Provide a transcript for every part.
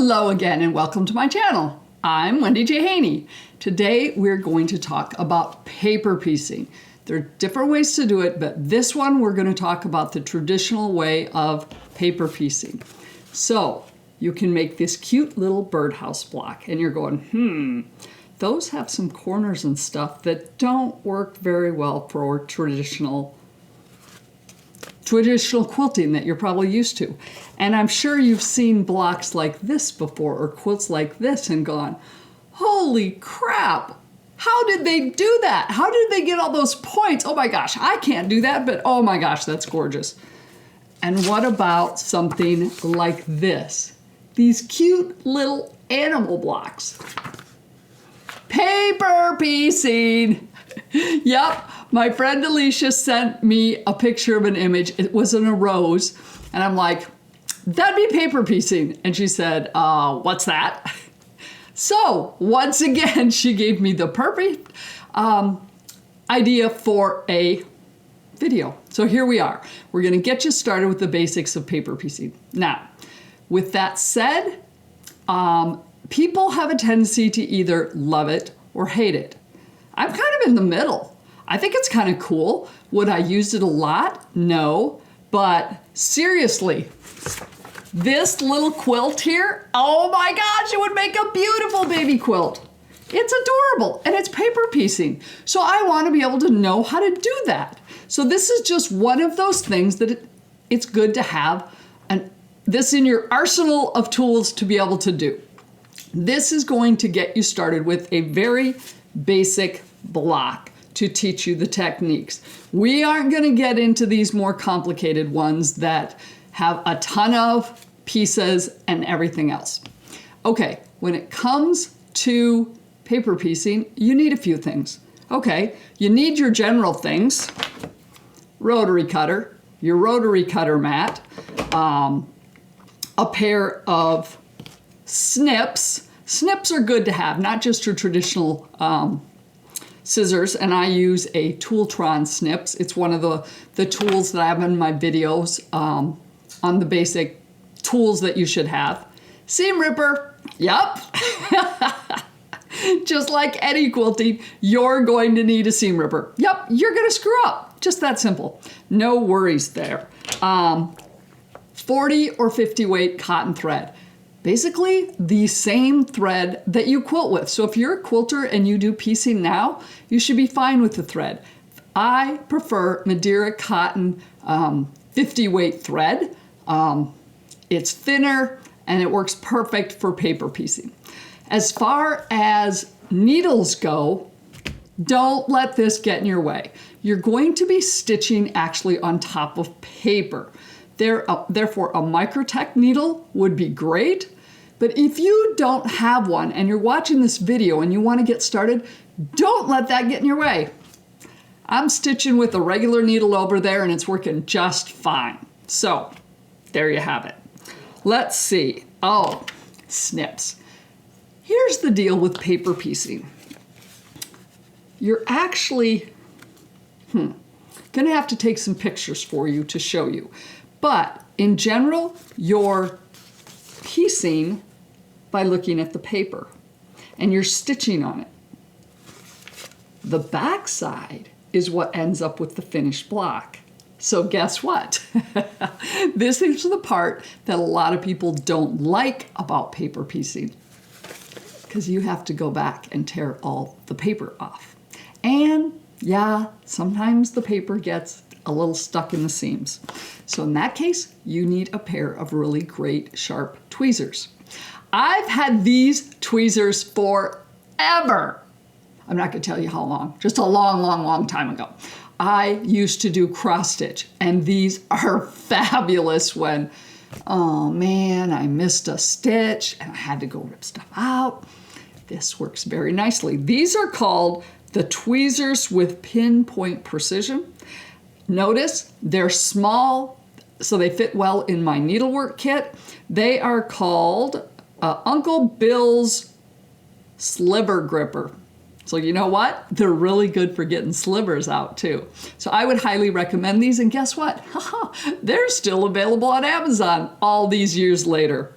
Hello again and welcome to my channel. I'm Wendy J. Haney. Today we're going to talk about paper piecing. There are different ways to do it, but this one we're going to talk about the traditional way of paper piecing. You can make this cute little birdhouse block and you're going, those have some corners and stuff that don't work very well for traditional quilting that you're probably used to. And I'm sure you've seen blocks like this before or quilts like this and gone, holy crap, how did they do that? How did they get all those points? Oh my gosh, I can't do that, but oh my gosh, that's gorgeous. And what about something like this? These cute little animal blocks. Paper piecing. Yep, my friend Alicia sent me a picture of an image. It was in a rose, and I'm like, that'd be paper piecing. And she said, what's that? So once again, she gave me the perfect idea for a video. So here we are. We're gonna get you started with the basics of paper piecing. Now, with that said, people have a tendency to either love it or hate it. I'm kind of in the middle. I think it's kind of cool. Would I use it a lot? No, but seriously, this little quilt here, oh my gosh, it would make a beautiful baby quilt. It's adorable and it's paper piecing. So I want to be able to know how to do that. So this is just one of those things that it's good to have this in your arsenal of tools to be able to do. This is going to get you started with a very basic block to teach you the techniques. We aren't going to get into these more complicated ones that have a ton of pieces and everything else. Okay, when it comes to paper piecing, you need a few things. Okay, you need your general things, rotary cutter, your rotary cutter mat, a pair of snips. Snips are good to have, not just your traditional scissors, and I use a Tooltron snips. It's one of the tools that I have in my videos on the basic tools that you should have. Seam ripper, yep. Just like any quilting, you're going to need a seam ripper. Yep, you're gonna screw up, just that simple. No worries there. 40 or 50 weight cotton thread. Basically the same thread that you quilt with. So if you're a quilter and you do piecing now, you should be fine with the thread. I prefer Madeira cotton 50 weight thread. It's thinner and it works perfect for paper piecing. As far as needles go, don't let this get in your way. You're going to be stitching actually on top of paper. Therefore, a Microtech needle would be great. But if you don't have one and you're watching this video and you want to get started, don't let that get in your way. I'm stitching with a regular needle over there and it's working just fine. So there you have it. Let's see. Oh, snips. Here's the deal with paper piecing. You're actually gonna have to take some pictures for you to show you. But in general, you're piecing by looking at the paper and you're stitching on it. The back side is what ends up with the finished block. So guess what? This is the part that a lot of people don't like about paper piecing, because you have to go back and tear all the paper off. And yeah, sometimes the paper gets a little stuck in the seams. So in that case, you need a pair of really great sharp tweezers. I've had these tweezers forever. I'm not gonna tell you how long, just a long, long, long time ago. I used to do cross stitch, and these are fabulous when, oh man, I missed a stitch and I had to go rip stuff out. This works very nicely. These are called the tweezers with pinpoint precision. Notice they're small, so they fit well in my needlework kit. They are called Uncle Bill's Sliver Gripper. So you know what? They're really good for getting slivers out too. So I would highly recommend these, and guess what? They're still available on Amazon all these years later.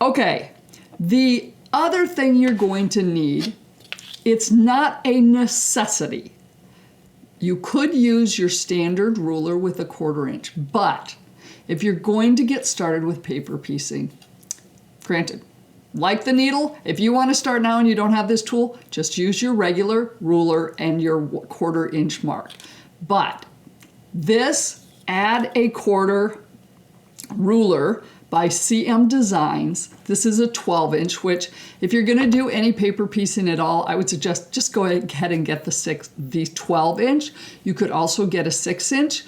Okay, The other thing you're going to need, it's not a necessity. You could use your standard ruler with a 1/4 inch, but if you're going to get started with paper piecing, granted, like the needle, if you want to start now and you don't have this tool, just use your regular ruler and your 1/4 inch mark. But this, add a 1/4 ruler by CM Designs. This is a 12 inch, which if you're going to do any paper piecing at all, I would suggest just go ahead and get the 12 inch. You could also get a 6 inch.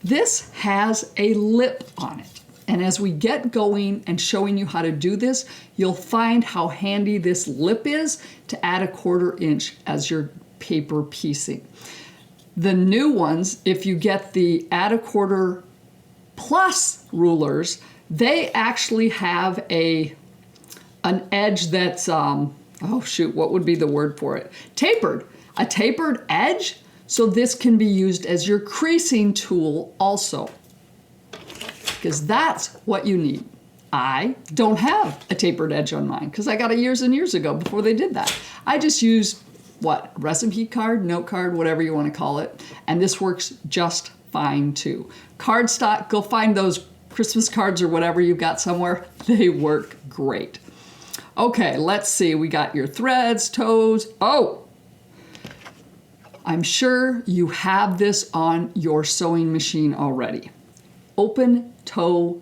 This has a lip on it. And as we get going and showing you how to do this, you'll find how handy this lip is to add a 1/4 inch as your paper piecing. The new ones, if you get the add a 1/4 plus rulers, they actually have an edge that's, oh shoot, what would be the word for it? Tapered, a tapered edge. So this can be used as your creasing tool also, because that's what you need. I don't have a tapered edge on mine because I got it years and years ago before they did that. I just use what, recipe card, note card, whatever you want to call it. And this works just fine too. Cardstock, go find those Christmas cards or whatever you've got somewhere. They work great. Okay, let's see. We got your threads, toes. Oh, I'm sure you have this on your sewing machine already. Open toe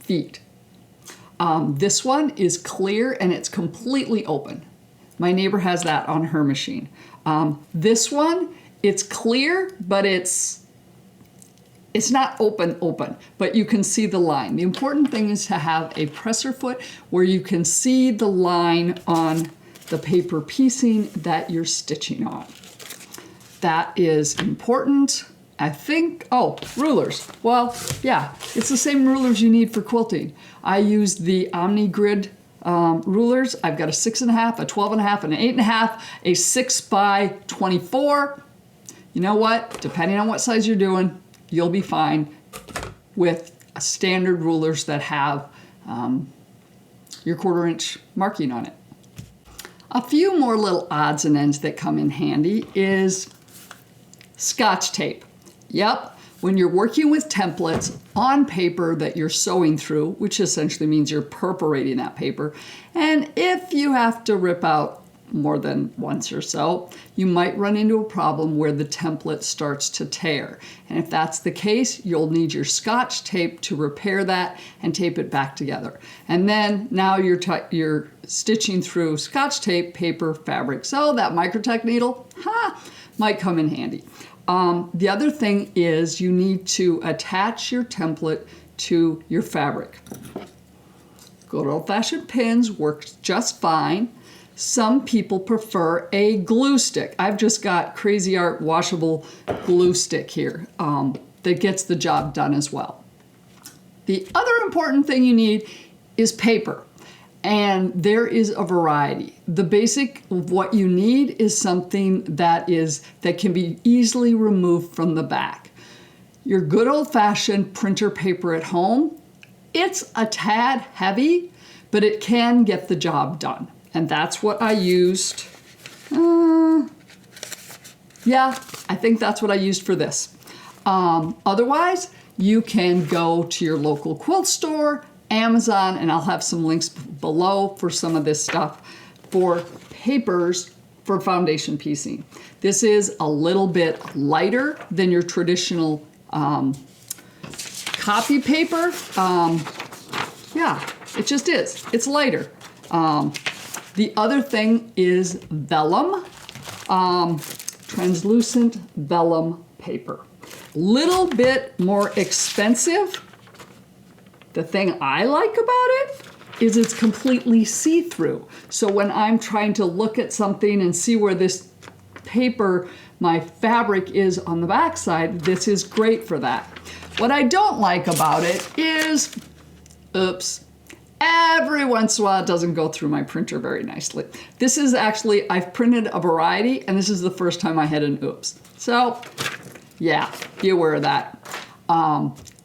feet. This one is clear and it's completely open. My neighbor has that on her machine. This one, it's clear, but it's not open, but you can see the line. The important thing is to have a presser foot where you can see the line on the paper piecing that you're stitching on. That is important. I think, oh, rulers. Well, yeah, it's the same rulers you need for quilting. I use the Omni Grid rulers. I've got a 6.5, a 12.5, an 8.5, a 6 by 24. You know what? Depending on what size you're doing, you'll be fine with standard rulers that have your 1/4 inch marking on it. A few more little odds and ends that come in handy is Scotch tape. Yep, when you're working with templates on paper that you're sewing through, which essentially means you're perforating that paper, and if you have to rip out more than once or so, you might run into a problem where the template starts to tear. And if that's the case, you'll need your Scotch tape to repair that and tape it back together. And then now you're stitching through Scotch tape, paper, fabric. So that Microtech needle, might come in handy. The other thing is you need to attach your template to your fabric. Good old-fashioned pins works just fine. Some people prefer a glue stick. I've just got Crazy Art washable glue stick here that gets the job done as well. The other important thing you need is paper. And there is a variety. The basic of what you need is something that can be easily removed from the back. Your good old-fashioned printer paper at home, it's a tad heavy, but it can get the job done. And that's what I used. Yeah, I think that's what I used for this. Otherwise, you can go to your local quilt store, Amazon, and I'll have some links below for some of this stuff for papers for foundation piecing. This is a little bit lighter than your traditional copy paper. Yeah, it just is. It's lighter. The other thing is vellum, translucent vellum paper. Little bit more expensive. The thing I like about it is it's completely see-through. So when I'm trying to look at something and see where this paper, my fabric is on the backside, this is great for that. What I don't like about it is, oops, every once in a while it doesn't go through my printer very nicely. This is actually, I've printed a variety and this is the first time I had an oops. So yeah, be aware of that.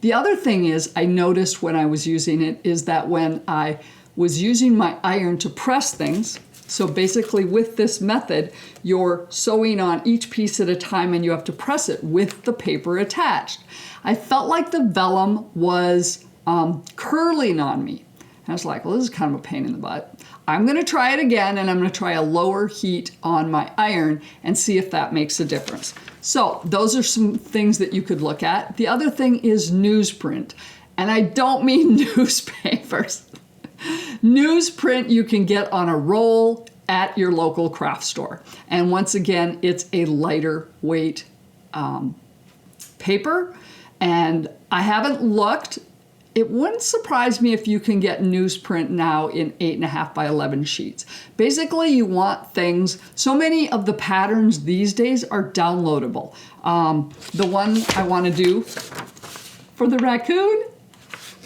The other thing is, I noticed when I was using it is that when I was using my iron to press things, so basically with this method, you're sewing on each piece at a time and you have to press it with the paper attached. I felt like the vellum was curling on me. And I was like, well, this is kind of a pain in the butt. I'm gonna try it again, and I'm gonna try a lower heat on my iron and see if that makes a difference. So those are some things that you could look at. The other thing is newsprint. And I don't mean newspapers. Newsprint you can get on a roll at your local craft store. And once again, it's a lighter weight paper. And I haven't looked. It wouldn't surprise me if you can get newsprint now in 8.5 by 11 sheets. Basically, you want things, so many of the patterns these days are downloadable. The one I want to do for the raccoon,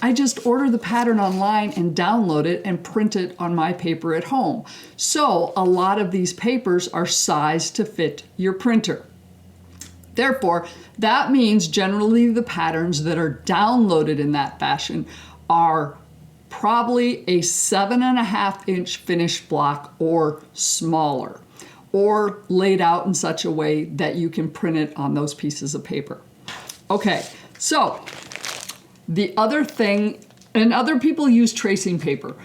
I just order the pattern online and download it and print it on my paper at home. So a lot of these papers are sized to fit your printer. Therefore, that means generally the patterns that are downloaded in that fashion are probably a 7.5-inch finished block or smaller, or laid out in such a way that you can print it on those pieces of paper. Okay, so the other thing, and other people use tracing paper.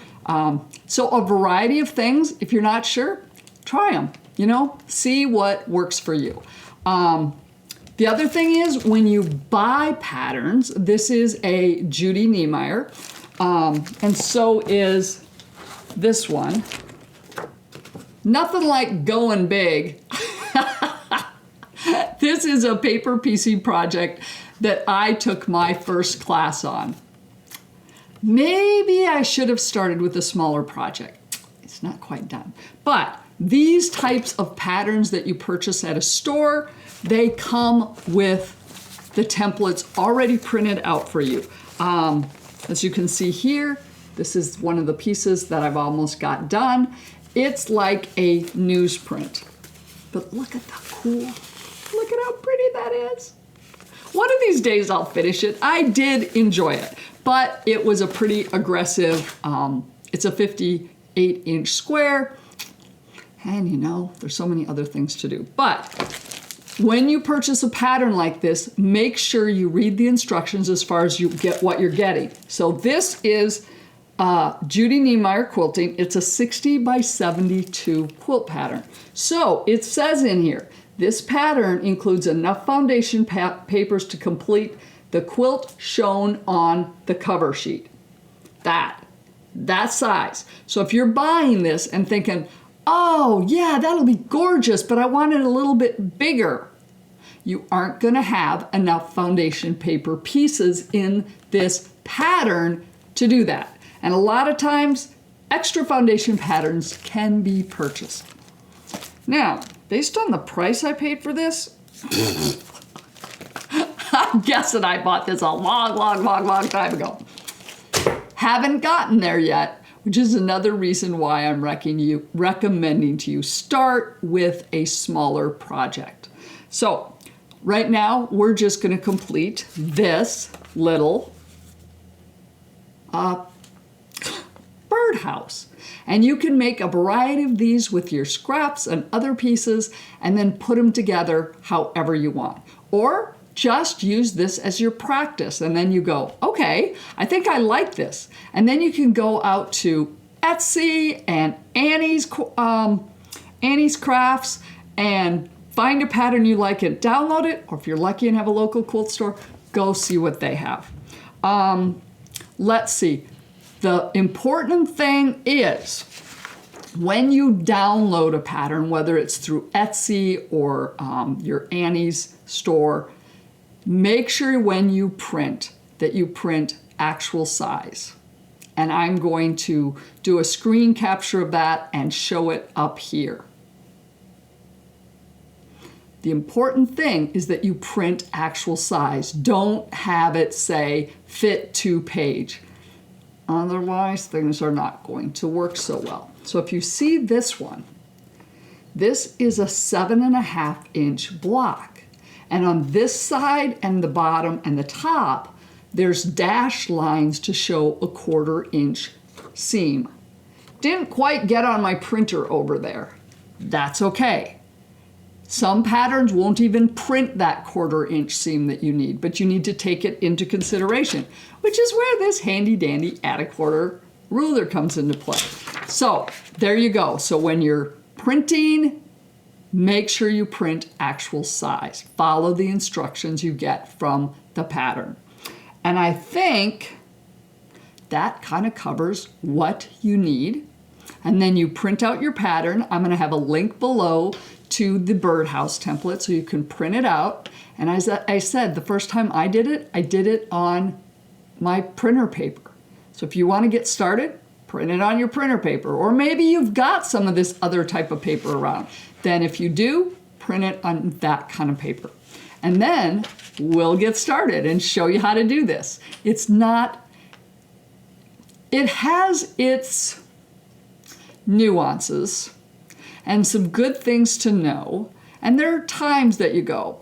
So a variety of things, if you're not sure, try them, see what works for you. The other thing is when you buy patterns, this is a Judy Niemeyer, and so is this one. Nothing like going big. This is a paper piecing project that I took my first class on. Maybe I should have started with a smaller project. It's not quite done. But these types of patterns that you purchase at a store, they come with the templates already printed out for you. As you can see here, this is one of the pieces that I've almost got done. It's like a newsprint. But look at the cool, look at how pretty that is. One of these days I'll finish it. I did enjoy it, but it was a pretty aggressive, it's a 58-inch square. And there's so many other things to do. But when you purchase a pattern like this, make sure you read the instructions as far as you get what you're getting. So this is Judy Niemeyer quilting. It's a 60 by 72 quilt pattern. So it says in here, this pattern includes enough foundation papers to complete the quilt shown on the cover sheet. That size. So if you're buying this and thinking, oh yeah, that'll be gorgeous, but I want it a little bit bigger, you aren't going to have enough foundation paper pieces in this pattern to do that. And a lot of times, extra foundation patterns can be purchased. Now, based on the price I paid for this, I'm guessing I bought this a long time ago. Haven't gotten there yet, which is another reason why I'm recommending to you start with a smaller project. So right now, we're just going to complete this little birdhouse. And you can make a variety of these with your scraps and other pieces and then put them together however you want. Or just use this as your practice and then you go, okay, I think I like this. And then you can go out to Etsy and Annie's Crafts and find a pattern you like and download it. Or if you're lucky and have a local quilt store, go see what they have. Let's see. The important thing is when you download a pattern, whether it's through Etsy or your Annie's store, make sure when you print that you print actual size. And I'm going to do a screen capture of that and show it up here. The important thing is that you print actual size. Don't have it say fit to page. Otherwise, things are not going to work so well. So if you see this one, this is a 7.5-inch block. And on this side and the bottom and the top, there's dashed lines to show a 1/4 inch seam. Didn't quite get on my printer over there. That's okay. Some patterns won't even print that 1/4 inch seam that you need, but you need to take it into consideration, which is where this handy dandy add a 1/4 ruler comes into play. So there you go. So when you're printing, make sure you print actual size. Follow the instructions you get from the pattern. And I think that kind of covers what you need. And then you print out your pattern. I'm going to have a link below to the birdhouse template so you can print it out. And as I said, the first time I did it on my printer paper. So if you want to get started, print it on your printer paper. Or maybe you've got some of this other type of paper around. Then if you do, print it on that kind of paper. And then we'll get started and show you how to do this. It has its nuances and some good things to know. And there are times that you go,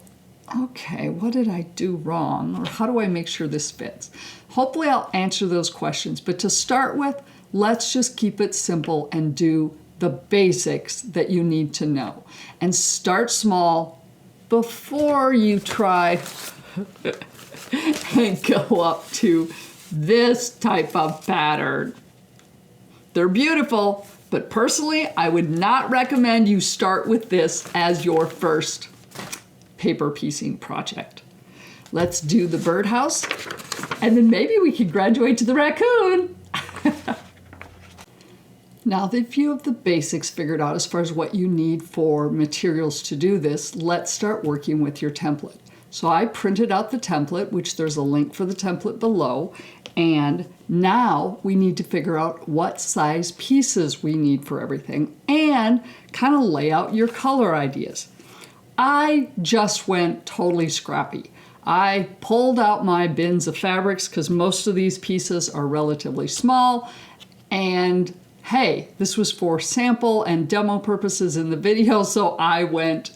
okay, what did I do wrong? Or how do I make sure this fits? Hopefully I'll answer those questions. But to start with, let's just keep it simple and do the basics that you need to know. And start small before you try and go up to this type of pattern. They're beautiful, but personally, I would not recommend you start with this as your first paper piecing project. Let's do the birdhouse, and then maybe we can graduate to the raccoon. Now that you have the basics figured out as far as what you need for materials to do this, let's start working with your template. So I printed out the template, which there's a link for the template below, and now we need to figure out what size pieces we need for everything and kind of lay out your color ideas. I just went totally scrappy. I pulled out my bins of fabrics because most of these pieces are relatively small, and hey, this was for sample and demo purposes in the video, so I went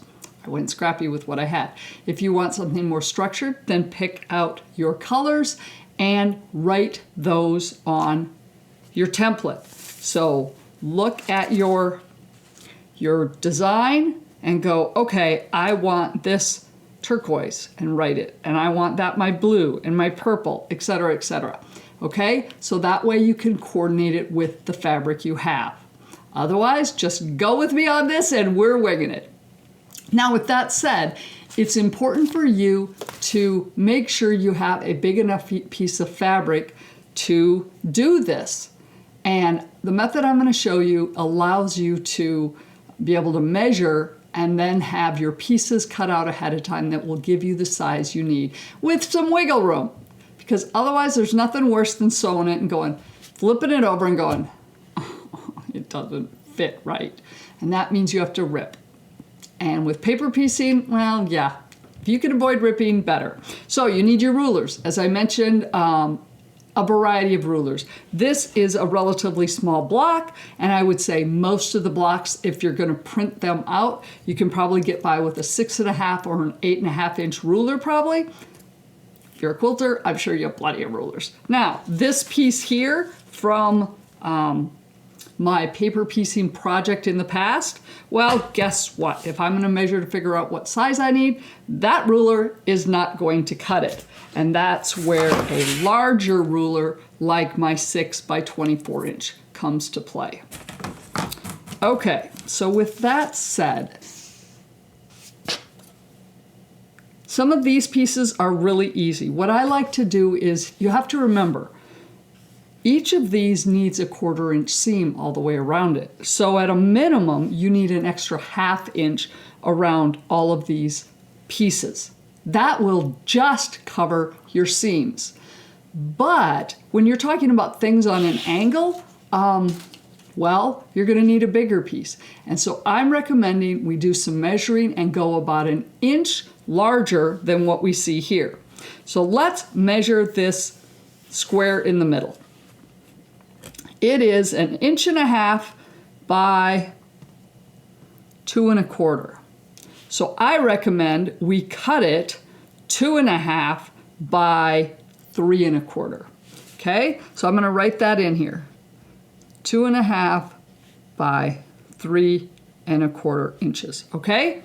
scrappy with what I had. If you want something more structured, then pick out your colors and write those on your template. So look at your design and go, okay, I want this turquoise, and write it. And I want that my blue and my purple, etc., etc. Okay, so that way you can coordinate it with the fabric you have. Otherwise, just go with me on this and we're winging it. Now, with that said, it's important for you to make sure you have a big enough piece of fabric to do this. And the method I'm going to show you allows you to be able to measure and then have your pieces cut out ahead of time that will give you the size you need with some wiggle room. Because otherwise there's nothing worse than sewing it and flipping it over and going, oh, it doesn't fit right. And that means you have to rip. And with paper piecing, well, yeah, if you can avoid ripping, better. So you need your rulers. As I mentioned, a variety of rulers. This is a relatively small block, and I would say most of the blocks, if you're going to print them out, you can probably get by with a 6.5 or an 8.5 inch ruler probably. If you're a quilter, I'm sure you have plenty of rulers. Now, this piece here from my paper piecing project in the past, well, guess what? If I'm going to measure to figure out what size I need, that ruler is not going to cut it. And that's where a larger ruler like my 6 by 24 inch comes to play. Okay, so with that said, some of these pieces are really easy. What I like to do is, you have to remember, each of these needs a 1/4 inch seam all the way around it. So at a minimum, you need an extra 1/2 inch around all of these pieces. That will just cover your seams. But when you're talking about things on an angle, well, you're going to need a bigger piece. And so I'm recommending we do some measuring and go about an inch larger than what we see here. So let's measure this square in the middle. It is 1.5 inches by 2 1/4. So I recommend we cut it 2.5 by 3¼ Okay, so I'm going to write that in here. 2½ by 3¼ inches. Okay,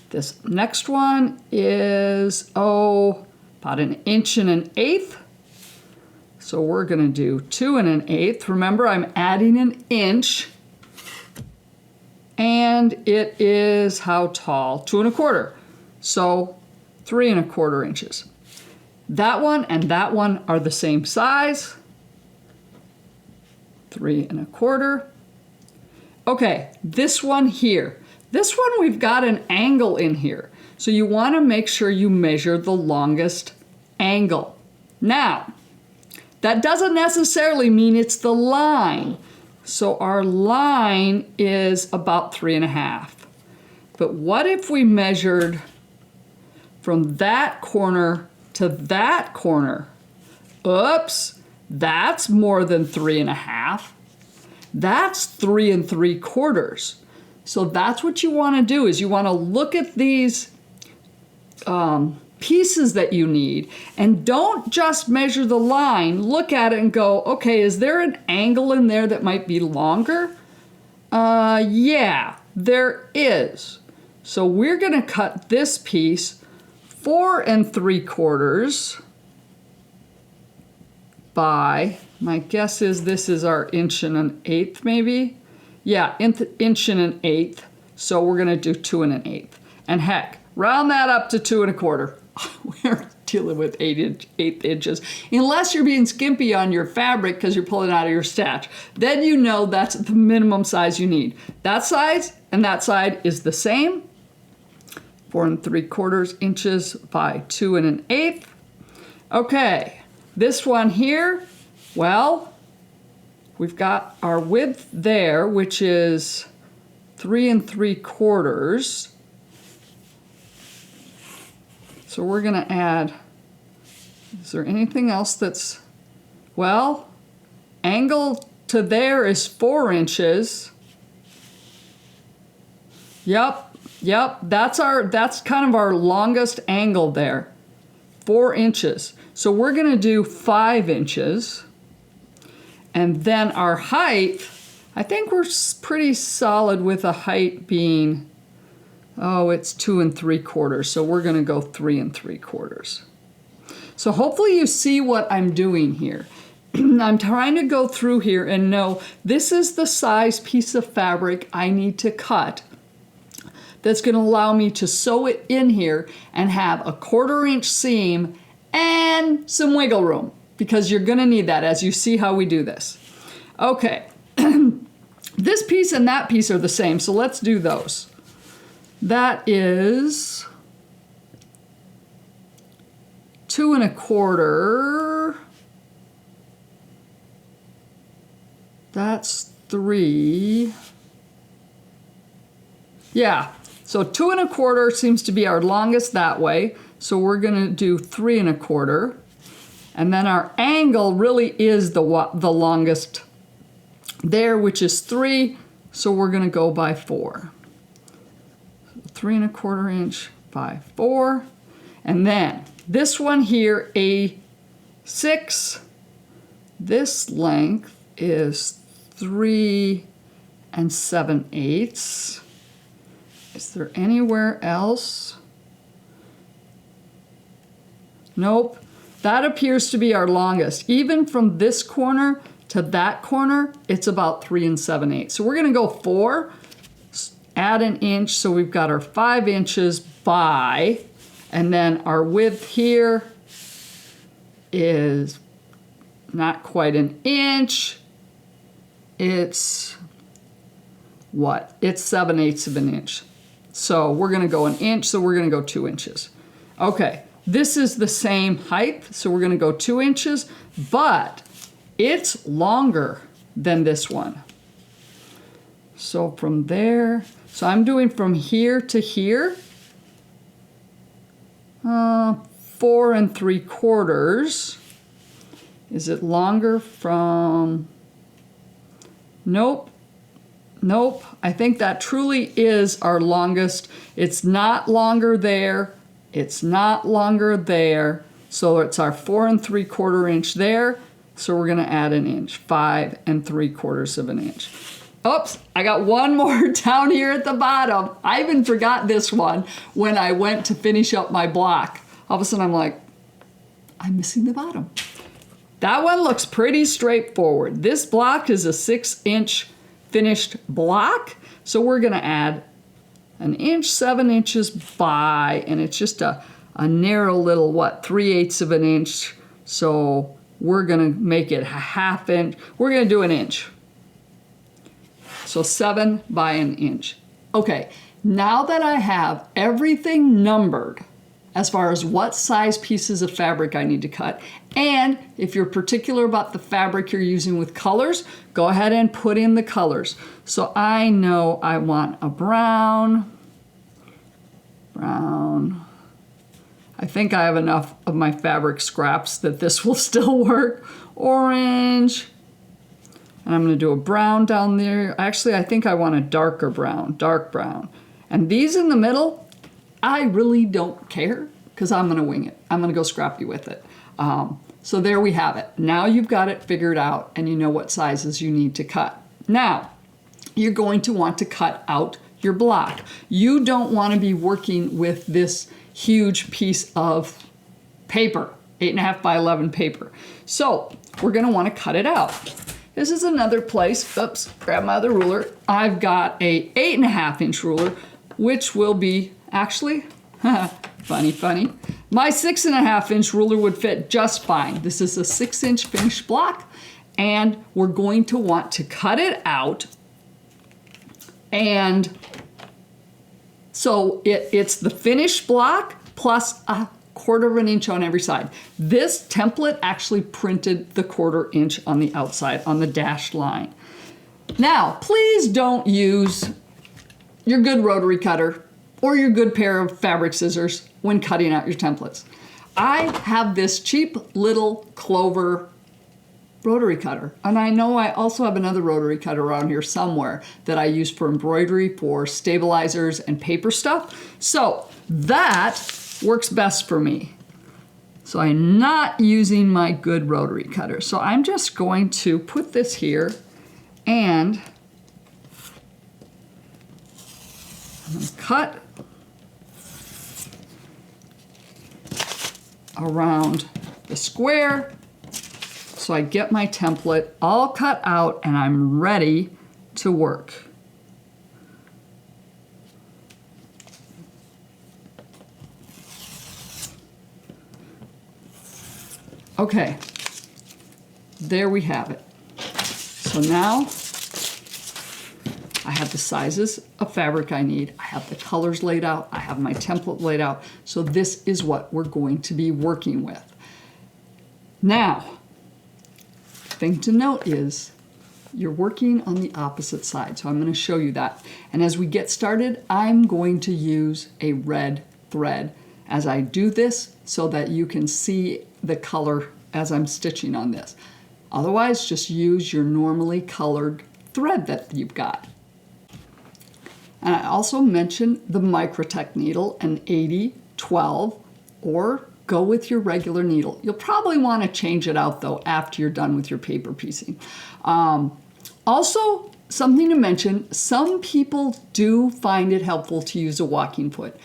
this next one is, about 1½ So we're going to do 2⅛. Remember, I'm adding an inch. And it is how tall? 2¼ So 3¼ inches. That one and that one are the same size. 3¼ Okay, this one here. This one we've got an angle in here. So you want to make sure you measure the longest angle. Now, that doesn't necessarily mean it's the line. So our line is about 3½ But what if we measured from that corner to that corner? Oops, that's more than 3½ That's 3¾ So that's what you want to do, is you want to look at these pieces that you need, and don't just measure the line. Look at it and go, okay, is there an angle in there that might be longer? Yeah, there is. So we're going to cut this piece 4¾ by, my guess is this is our 1⅛ maybe? Yeah, 1⅛. So we're going to do 2⅛. And heck, round that up to 2¼ We're dealing with 8 inches. Unless you're being skimpy on your fabric because you're pulling out of your stash. Then you know that's the minimum size you need. That size and that side is the same. 4¾ inches by 2⅛. Okay, this one here, well, we've got our width there, which is 3¾ So we're going to add, is there anything else that's, well, angle to there is 4 inches. Yep, that's kind of our longest angle there, 4 inches. So we're going to do 5 inches. And then our height, I think we're pretty solid with a height being, it's 2¾ So we're going to go 3¾ So hopefully you see what I'm doing here. I'm trying to go through here and know this is the size piece of fabric I need to cut that's going to allow me to sew it in here and have a 1/4 inch seam and some wiggle room, because you're going to need that as you see how we do this. Okay, this piece and that piece are the same, so let's do those. That is 2¼ That's 3. Yeah, so 2¼ seems to be our longest that way. So we're going to do 3¼ And then our angle really is the longest there, which is 3. So we're going to go by 4. 3¼ inch by 4. And then this one here, A6, this length is 3 7/8. Is there anywhere else? Nope. That appears to be our longest. Even from this corner to that corner, it's about 3 7/8. So we're going to go 4, add an inch, so we've got our 5 inches by, and then our width here is not quite an inch. It's what? It's 7/8 of an inch. So we're going to go an inch, so we're going to go 2 inches. Okay, this is the same height, so we're going to go 2 inches, but it's longer than this one. So from there, so I'm doing from here to here, 4 3/4. Is it longer from, nope. Nope, I think that truly is our longest. It's not longer there. It's not longer there. So it's our 4 3/4 inch there. So we're gonna add an inch, 5 3/4 of an inch. Oops, I got one more down here at the bottom. I even forgot this one when I went to finish up my block. All of a sudden I'm like, I'm missing the bottom. That one looks pretty straightforward. This block is a 6-inch finished block. So we're gonna add an inch, 7 inches by, and it's just a narrow little, 3/8 of an inch. So we're gonna make it a 1/2 inch. We're gonna do an inch. So 7 by an inch. Okay, now that I have everything numbered as far as what size pieces of fabric I need to cut, and if you're particular about the fabric you're using with colors, go ahead and put in the colors. So I know I want a brown. I think I have enough of my fabric scraps that this will still work. Orange. And I'm going to do a brown down there. Actually, I think I want a darker brown, dark brown. And these in the middle, I really don't care because I'm going to wing it. I'm going to go scrappy with it. So there we have it. Now you've got it figured out and you know what sizes you need to cut. Now, you're going to want to cut out your block. You don't want to be working with this huge piece of paper, 8.5 by 11 paper. So we're going to want to cut it out. This is another place, oops, grab my other ruler. I've got a 8.5 inch ruler, which will be actually, funny. My 6.5 inch ruler would fit just fine. This is a 6-inch finished block, and we're going to want to cut it out. And so it's the finished block plus a 1/4 inch on every side. This template actually printed the 1/4 inch on the outside on the dashed line. Now, please don't use your good rotary cutter or your good pair of fabric scissors when cutting out your templates. I have this cheap little Clover rotary cutter, and I know I also have another rotary cutter around here somewhere that I use for embroidery, for stabilizers and paper stuff. So that works best for me. So I'm not using my good rotary cutter. So I'm just going to put this here and I'm going to cut around the square so I get my template all cut out and I'm ready to work. Okay, there we have it. So now I have the sizes of fabric I need. I have the colors laid out. I have my template laid out. So this is what we're going to be working with. Now, thing to note is you're working on the opposite side. So I'm going to show you that. And as we get started, I'm going to use a red thread as I do this so that you can see the color as I'm stitching on this. Otherwise, just use your normally colored thread that you've got. And I also mentioned the Microtech needle, an 80-12, or go with your regular needle. You'll probably want to change it out though after you're done with your paper piecing. Also, something to mention, some people do find it helpful to use a walking foot.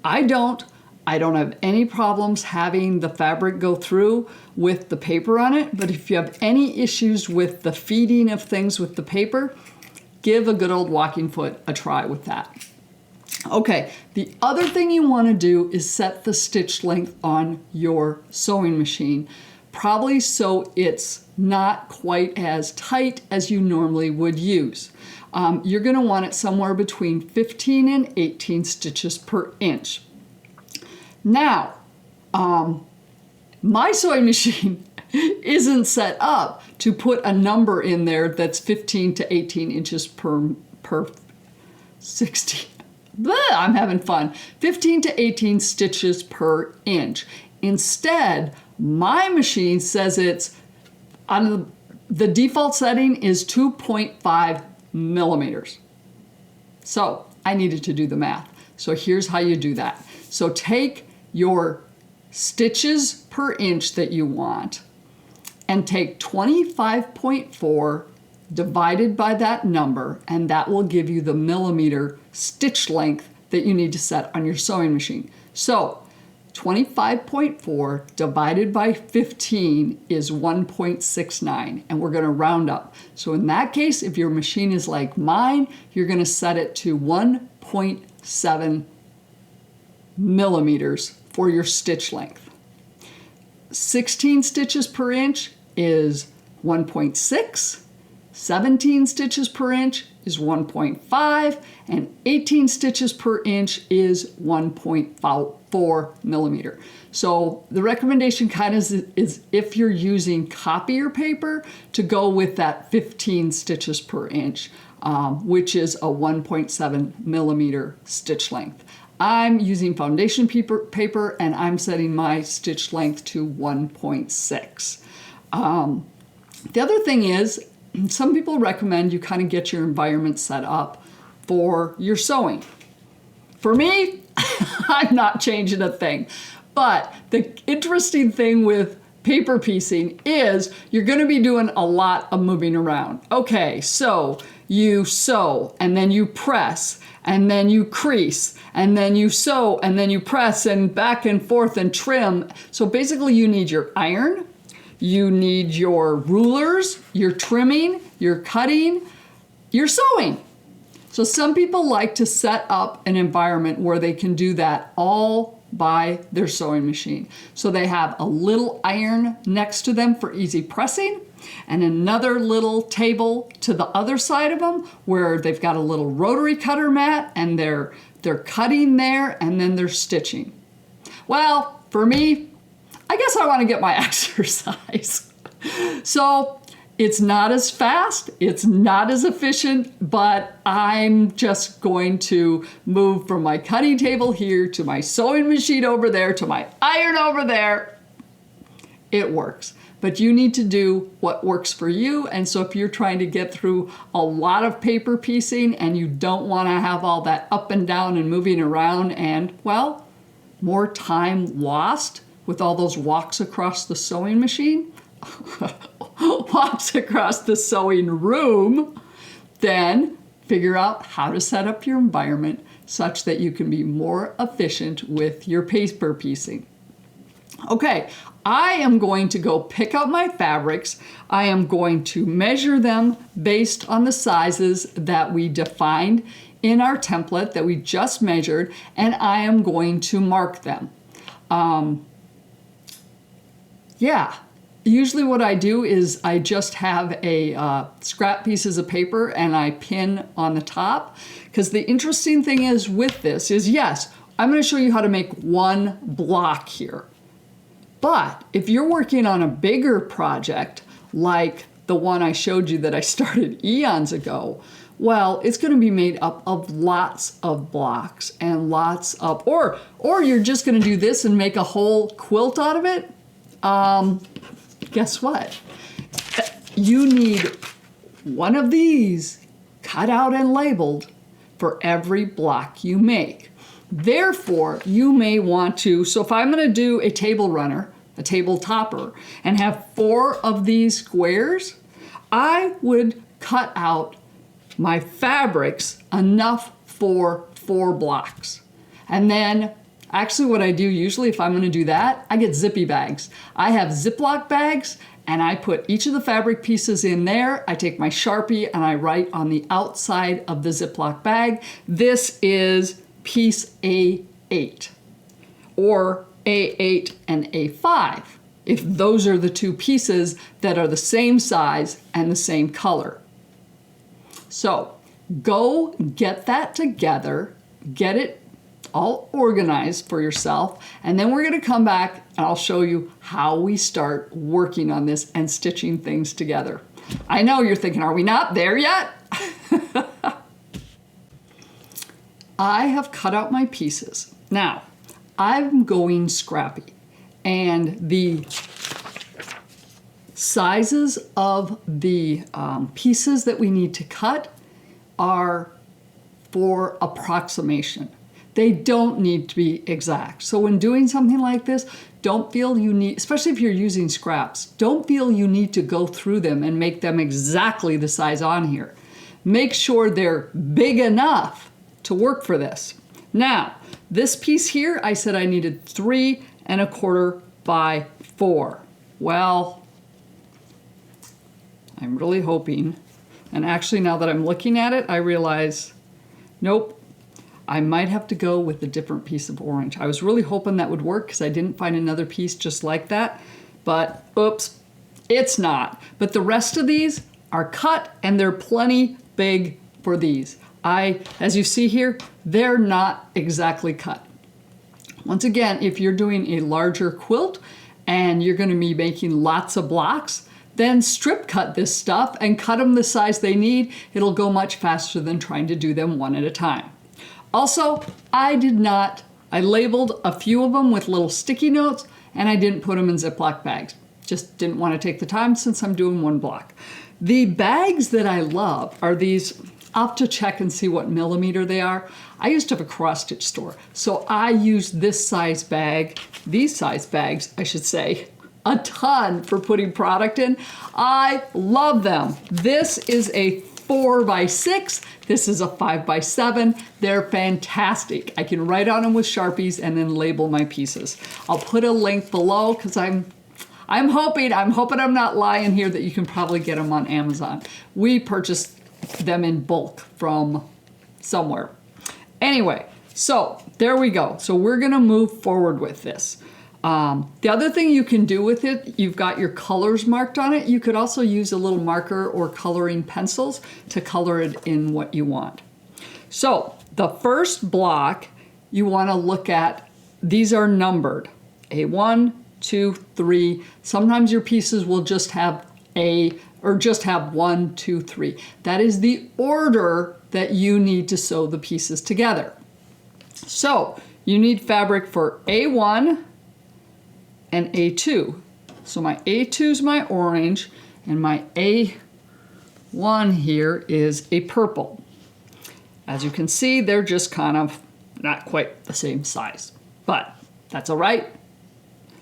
I don't have any problems having the fabric go through with the paper on it, but if you have any issues with the feeding of things with the paper, give a good old walking foot a try with that. Okay, the other thing you want to do is set the stitch length on your sewing machine, probably so it's not quite as tight as you normally would use. You're going to want it somewhere between 15 and 18 stitches per inch. Now, my sewing machine isn't set up to put a number in there that's 15 to 18 inches per 60. Blah, I'm having fun. 15 to 18 stitches per inch. Instead, my machine says it's on the default setting is 2.5 millimeters. So I needed to do the math. So here's how you do that. So take your stitches per inch that you want and take 25.4 divided by that number, and that will give you the millimeter stitch length that you need to set on your sewing machine. So 25.4 divided by 15 is 1.69, and we're going to round up. So in that case, if your machine is like mine, you're going to set it to 1.7 millimeters for your stitch length. 16 stitches per inch is 1.6. 17 stitches per inch is 1.5, and 18 stitches per inch is 1.4 millimeter. So the recommendation kind of is if you're using copier paper to go with that 15 stitches per inch, which is a 1.7 millimeter stitch length. I'm using foundation paper and I'm setting my stitch length to 1.6. The other thing is, some people recommend you kind of get your environment set up for your sewing. For me, I'm not changing a thing. But the interesting thing with paper piecing is you're going to be doing a lot of moving around. Okay, so you sew and then you press and then you crease and then you sew and then you press and back and forth and trim. So basically you need your iron, you need your rulers, your trimming, your cutting, your sewing. So some people like to set up an environment where they can do that all by their sewing machine. So they have a little iron next to them for easy pressing and another little table to the other side of them where they've got a little rotary cutter mat and they're cutting there and then they're stitching. Well, for me, I guess I want to get my exercise. So it's not as fast, it's not as efficient, but I'm just going to move from my cutting table here to my sewing machine over there to my iron over there. It works, but you need to do what works for you. And so if you're trying to get through a lot of paper piecing and you don't want to have all that up and down and moving around and, well, more time lost with all those walks across the sewing machine, walks across the sewing room, then figure out how to set up your environment such that you can be more efficient with your paper piecing. Okay, I am going to go pick up my fabrics. I am going to measure them based on the sizes that we defined in our template that we just measured, and I am going to mark them. Usually what I do is I just have a scrap pieces of paper and I pin on the top. Because the interesting thing is with this is, yes, I'm going to show you how to make one block here. But if you're working on a bigger project, like the one I showed you that I started eons ago, well, it's going to be made up of lots of blocks and lots of, or you're just going to do this and make a whole quilt out of it. Guess what? You need one of these cut out and labeled for every block you make. Therefore, you may want to, so if I'm going to do a table runner, a table topper, and have 4 of these squares, I would cut out my fabrics enough for 4 blocks. And then actually what I do usually if I'm going to do that, I get zippy bags. I have Ziploc bags and I put each of the fabric pieces in there. I take my Sharpie and I write on the outside of the Ziploc bag, this is piece A8 or A8 and A5, if those are the 2 pieces that are the same size and the same color. So go get that together, get it all organized for yourself, and then we're going to come back and I'll show you how we start working on this and stitching things together. I know you're thinking, are we not there yet? I have cut out my pieces. Now, I'm going scrappy, and the sizes of the pieces that we need to cut are for approximation. They don't need to be exact. So when doing something like this, don't feel you need, especially if you're using scraps, don't feel you need to go through them and make them exactly the size on here. Make sure they're big enough to work for this. Now, this piece here, I said I needed 3 1/4 by 4. Well, I'm really hoping, and actually now that I'm looking at it, I realize, nope, I might have to go with a different piece of orange. I was really hoping that would work because I didn't find another piece just like that, but oops, it's not. But the rest of these are cut and they're plenty big for these. As you see here, they're not exactly cut. Once again, if you're doing a larger quilt and you're going to be making lots of blocks, then strip cut this stuff and cut them the size they need. It'll go much faster than trying to do them one at a time. Also, I labeled a few of them with little sticky notes and I didn't put them in Ziploc bags. Just didn't want to take the time since I'm doing one block. The bags that I love are these. I'll have to check and see what millimeter they are. I used to have a cross stitch store, so I used this size bag, these size bags, I should say, a ton for putting product in. I love them. This is a 4 by 6. This is a 5 by 7. They're fantastic. I can write on them with Sharpies and then label my pieces. I'll put a link below because I'm hoping I'm not lying here that you can probably get them on Amazon. We purchased them in bulk from somewhere. Anyway, so there we go. So we're gonna move forward with this. The other thing you can do with it, you've got your colors marked on it. You could also use a little marker or coloring pencils to color it in what you want. So the first block you wanna look at, these are numbered. A1, 2, 3. Sometimes your pieces will just have just have 1, 2, 3. That is the order that you need to sew the pieces together. So you need fabric for A1 and A2. So my A2 is my orange and my A1 here is a purple. As you can see, they're just kind of not quite the same size, but that's all right.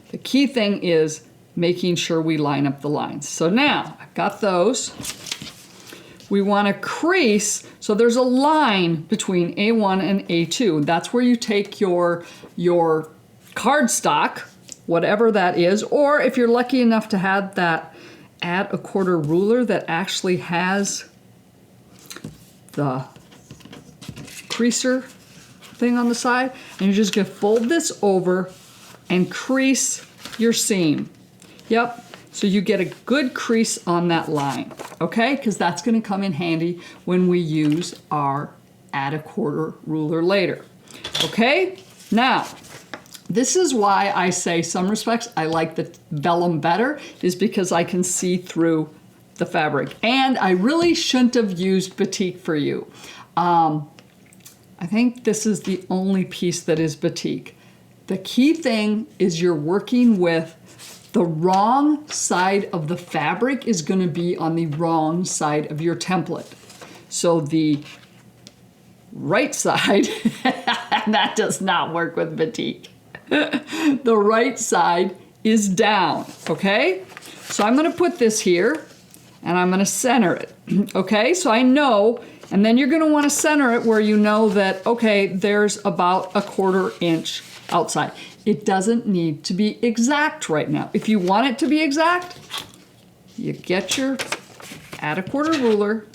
The key thing is making sure we line up the lines. So now I've got those. We want to crease, so there's a line between A1 and A2. That's where you take your cardstock, whatever that is, or if you're lucky enough to have that add a quarter ruler that actually has the creaser thing on the side, and you're just gonna fold this over and crease your seam. Yep, so you get a good crease on that line, okay? Because that's gonna come in handy when we use our add a quarter ruler later. Okay, now, this is why I say some respects I like the vellum better, is because I can see through the fabric. And I really shouldn't have used batik for you. I think this is the only piece that is batik. The key thing is you're working with the wrong side of the fabric is going to be on the wrong side of your template. So the right side, and that does not work with batik. The right side is down, okay? So I'm going to put this here and I'm going to center it, okay? So I know, and then you're going to want to center it where you know that, okay, there's about a 1/4 inch outside. It doesn't need to be exact right now. If you want it to be exact, you get your add a quarter ruler,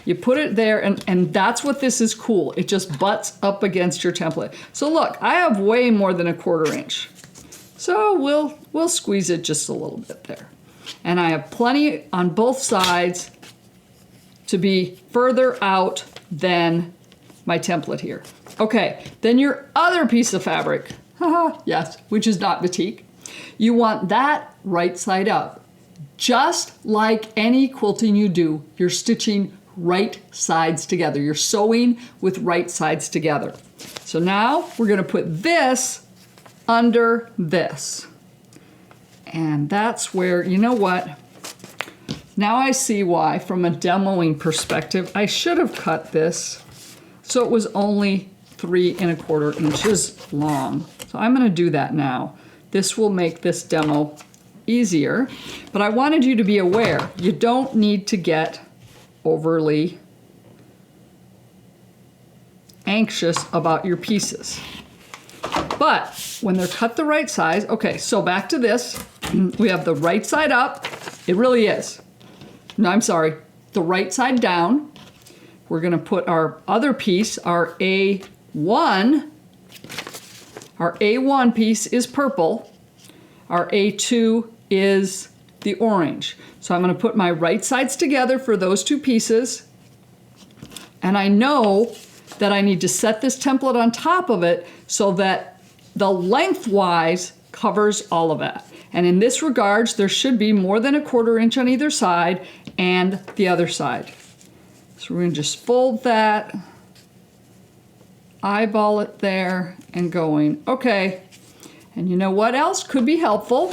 you put it there, and that's what this is cool. It just butts up against your template. So look, I have way more than a 1/4 inch. So we'll squeeze it just a little bit there. And I have plenty on both sides to be further out than my template here. Okay, then your other piece of fabric, yes, which is not batik, you want that right side up. Just like any quilting you do, you're stitching right sides together. You're sewing with right sides together. So now we're going to put this under this. And that's where, you know what? Now I see why, from a demoing perspective, I should have cut this so it was only 3¼ inches long. So I'm going to do that now. This will make this demo easier, but I wanted you to be aware, you don't need to get overly anxious about your pieces. But when they're cut the right size, okay, so back to this, we have the right side up, it really is. No, I'm sorry, the right side down. We're gonna put our other piece, our A1 piece is purple, our A2 is the orange. So I'm gonna put my right sides together for those two pieces, and I know that I need to set this template on top of it so that the lengthwise covers all of that. And in this regards, there should be more than 1/4 inch on either side and the other side. So we're gonna just fold that, eyeball it there, and going, okay. And you know what else could be helpful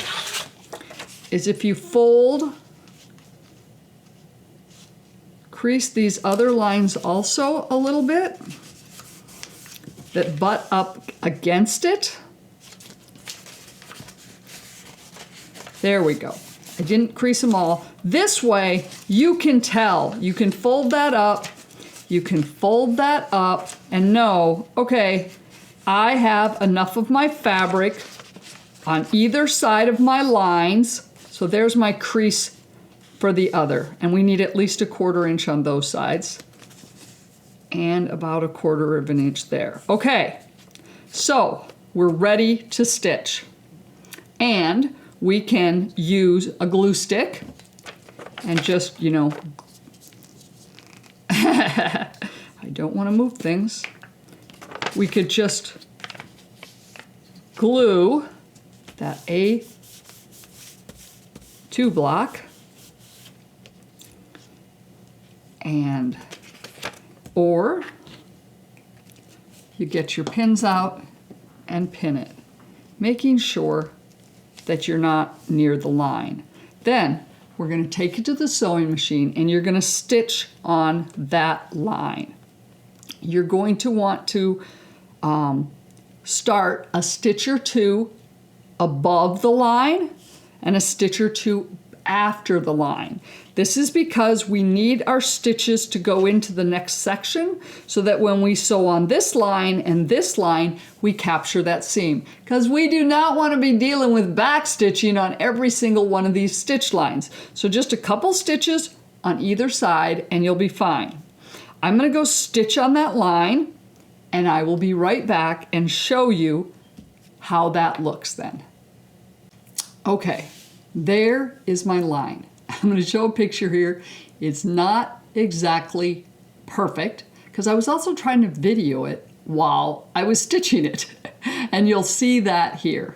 is if you fold, crease these other lines also a little bit that butt up against it. There we go. I didn't crease them all. This way you can tell. You can fold that up. You can fold that up and know, okay, I have enough of my fabric on either side of my lines. So there's my crease for the other. And we need at least 1/4 inch on those sides. And about 1/4 inch there. Okay, so we're ready to stitch. And we can use a glue stick and just, you know, I don't want to move things. We could just glue that A2 block and, or you get your pins out and pin it, making sure that you're not near the line. Then we're going to take it to the sewing machine and you're going to stitch on that line. You're going to want to start a stitch or two above the line and a stitch or two after the line. This is because we need our stitches to go into the next section so that when we sew on this line and this line, we capture that seam. Because we do not want to be dealing with back stitching on every single one of these stitch lines. So just a couple stitches on either side and you'll be fine. I'm going to go stitch on that line and I will be right back and show you how that looks then. Okay, there is my line. I'm going to show a picture here. It's not exactly perfect because I was also trying to video it while I was stitching it. And you'll see that here.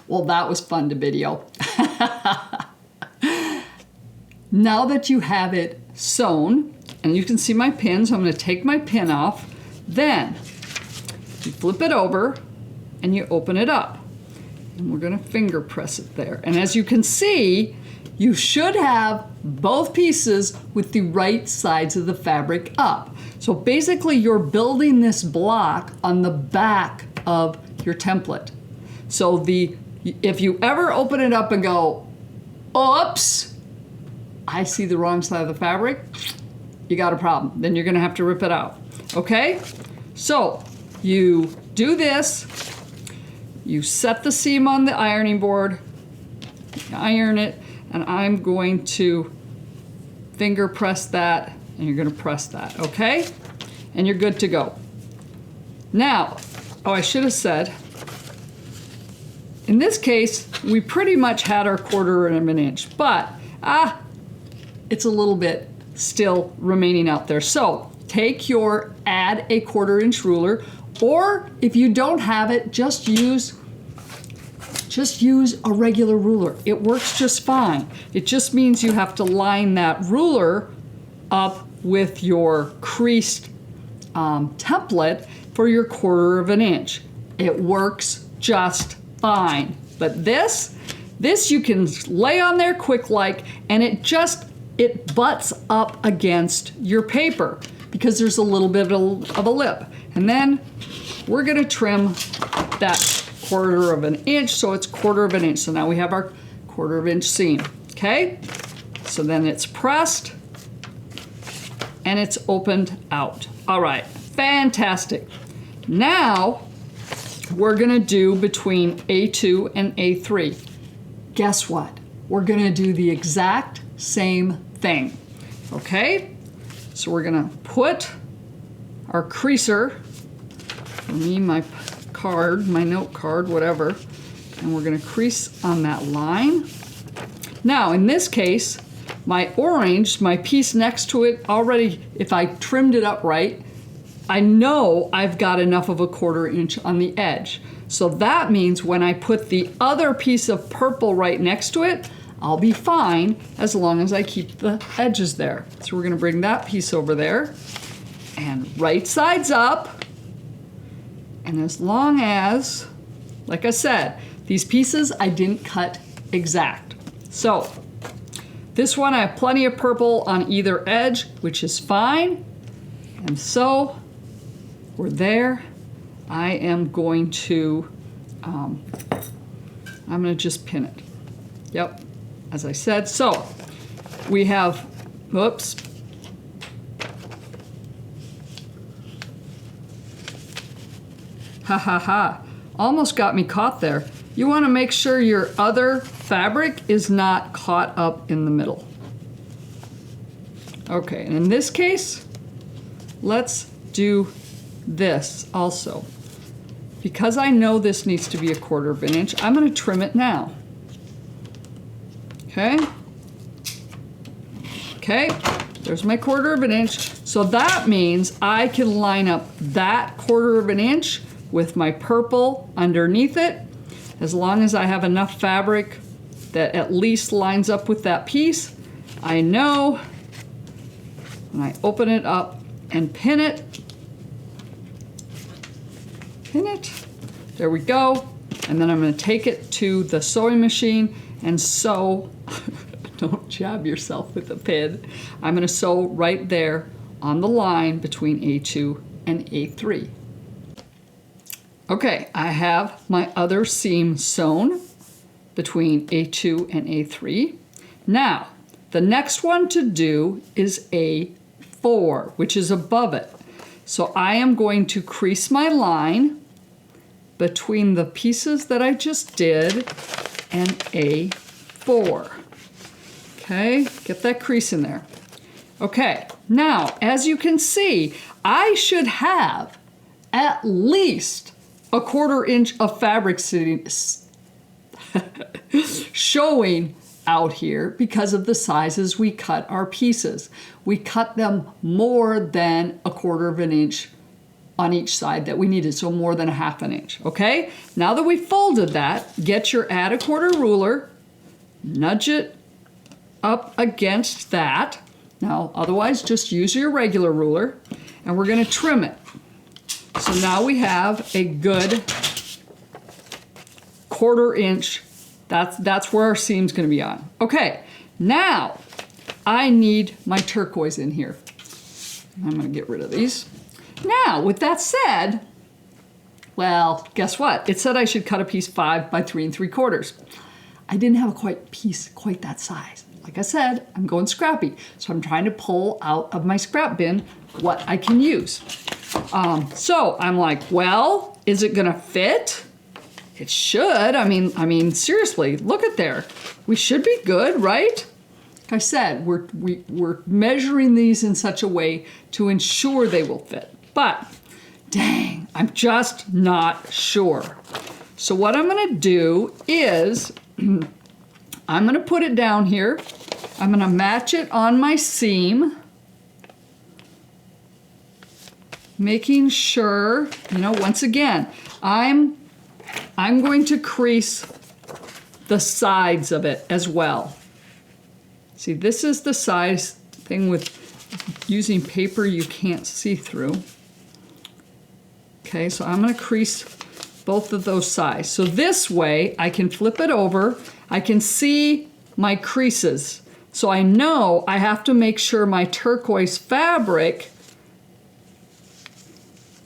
Well, that was fun to video. Now that you have it sewn, and you can see my pin, so I'm going to take my pin off. Then you flip it over and you open it up. And we're going to finger press it there. And as you can see, you should have both pieces with the right sides of the fabric up. So basically you're building this block on the back of your template. So if you ever open it up and go, oops, I see the wrong side of the fabric, you got a problem. Then you're gonna have to rip it out, okay? So you do this, you set the seam on the ironing board, iron it, and I'm going to finger press that, and you're gonna press that, okay? And you're good to go. Now, oh, I should have said, in this case, we pretty much had our 1/4 inch, but it's a little bit still remaining out there. So add a 1/4 inch ruler, or if you don't have it, just use just use a regular ruler. It works just fine. It just means you have to line that ruler up with your creased template for your 1/4 inch. It works just fine. But this you can lay on there quick like, and it butts up against your paper because there's a little bit of a lip. And then we're gonna trim that 1/4 inch, so it's 1/4 inch. So now we have our 1/4 inch seam, okay? So then it's pressed and it's opened out. All right, fantastic. Now we're gonna do between A2 and A3. Guess what? We're gonna do the exact same thing, okay? So we're gonna put our creaser, for me, my card, my note card, whatever, and we're gonna crease on that line. Now, in this case, my orange, my piece next to it already, if I trimmed it up right, I know I've got enough of a 1/4 inch on the edge. So that means when I put the other piece of purple right next to it, I'll be fine as long as I keep the edges there. So we're gonna bring that piece over there and right sides up. And as long as, like I said, these pieces I didn't cut exact. So this one I have plenty of purple on either edge, which is fine. And so we're there. I am going to, I'm gonna just pin it. Yep, as I said. So we have, whoops. Ha ha ha, almost got me caught there. You wanna make sure your other fabric is not caught up in the middle. Okay, and in this case, let's do this also. Because I know this needs to be a 1/4 inch, I'm gonna trim it now. Okay? Okay, there's my 1/4 inch. So that means I can line up that 1/4 inch with my purple underneath it, as long as I have enough fabric that at least lines up with that piece. I know when I open it up and pin it, there we go. And then I'm gonna take it to the sewing machine and sew. Don't jab yourself with a pin. I'm gonna sew right there on the line between A2 and A3. Okay, I have my other seam sewn between A2 and A3. Now, the next one to do is A4, which is above it. So I am going to crease my line between the pieces that I just did and A4. Okay, get that crease in there. Okay, now, as you can see, I should have at least a 1/4 inch of fabric sitting, showing out here because of the sizes we cut our pieces. We cut them more than a 1/4 inch on each side that we needed, so more than a 1/2 inch, okay? Now that we folded that, get your add a 1/4 ruler, nudge it up against that. Now, otherwise, just use your regular ruler, and we're gonna trim it. So now we have a good 1/4 inch. That's where our seam's gonna be on. Okay, now I need my turquoise in here. I'm gonna get rid of these. Now, with that said, well, guess what? It said I should cut a piece 5 by 3 3/4. I didn't have a piece quite that size. Like I said, I'm going scrappy. So I'm trying to pull out of my scrap bin what I can use. So I'm like, well, is it gonna fit? It should. I mean, seriously, look at there. We should be good, right? Like I said, we're measuring these in such a way to ensure they will fit. But dang, I'm just not sure. So what I'm gonna do is I'm gonna put it down here. I'm gonna match it on my seam, making sure, once again, I'm going to crease the sides of it as well. See, this is the size thing with using paper you can't see through. Okay, so I'm going to crease both of those sides. So this way I can flip it over. I can see my creases. So I know I have to make sure my turquoise fabric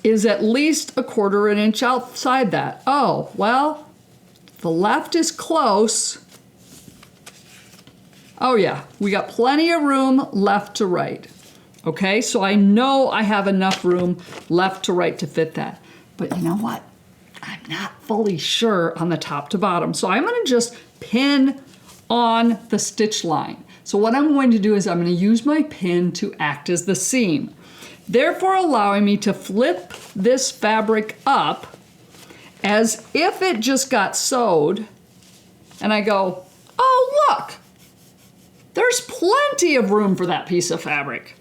is at least 1/4 inch outside that. Oh, well, the left is close. Oh yeah, we got plenty of room left to right. Okay, so I know I have enough room left to right to fit that. But you know what? I'm not fully sure on the top to bottom. So I'm gonna just pin on the stitch line. So what I'm going to do is I'm gonna use my pin to act as the seam, therefore allowing me to flip this fabric up as if it just got sewed. And I go, oh look, there's plenty of room for that piece of fabric.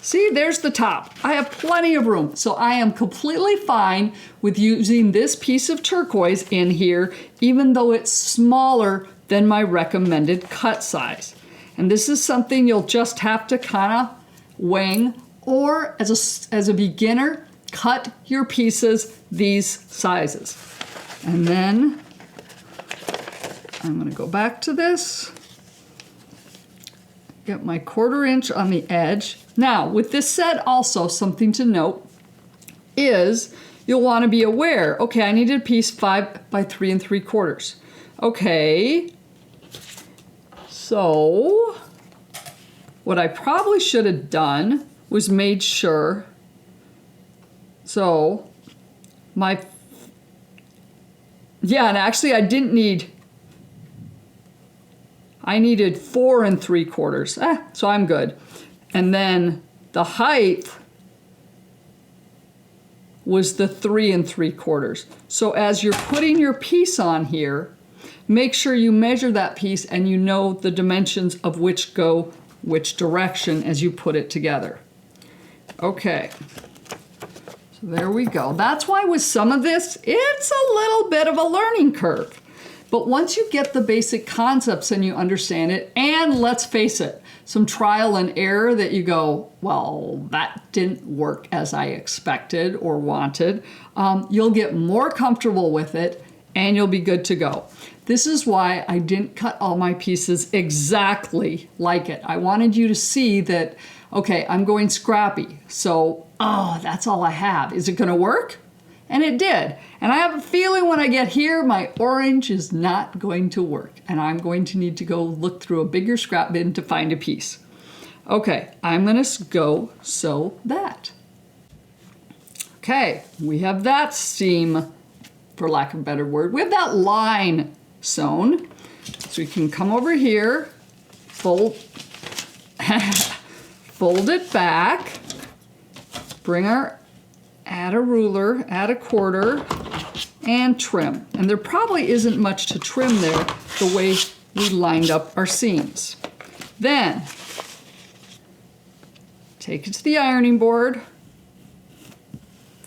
See, there's the top. I have plenty of room. So I am completely fine with using this piece of turquoise in here, even though it's smaller than my recommended cut size. And this is something you'll just have to kind of wing, or as a beginner, cut your pieces these sizes. And then I'm gonna go back to this. Get my 1/4 inch on the edge. Now, with this said, also something to note is you'll want to be aware, okay, I needed a piece 5 by 3 3/4. Okay, so what I probably should have done was made sure, so and actually I didn't need, I needed 4 3/4, so I'm good. And then the height was the 3 3/4. So as you're putting your piece on here, make sure you measure that piece and you know the dimensions of which go which direction as you put it together. Okay, so there we go. That's why with some of this, it's a little bit of a learning curve. But once you get the basic concepts and you understand it, and let's face it, some trial and error that you go, well, that didn't work as I expected or wanted, you'll get more comfortable with it and you'll be good to go. This is why I didn't cut all my pieces exactly like it. I wanted you to see that, okay, I'm going scrappy. So, that's all I have. Is it gonna work? And it did. And I have a feeling when I get here, my orange is not going to work. And I'm going to need to go look through a bigger scrap bin to find a piece. Okay, I'm gonna go sew that. Okay, we have that seam, for lack of a better word. We have that line sewn. So we can come over here, fold it back, add a ruler, add 1/4, and trim. And there probably isn't much to trim there the way we lined up our seams. Then, take it to the ironing board,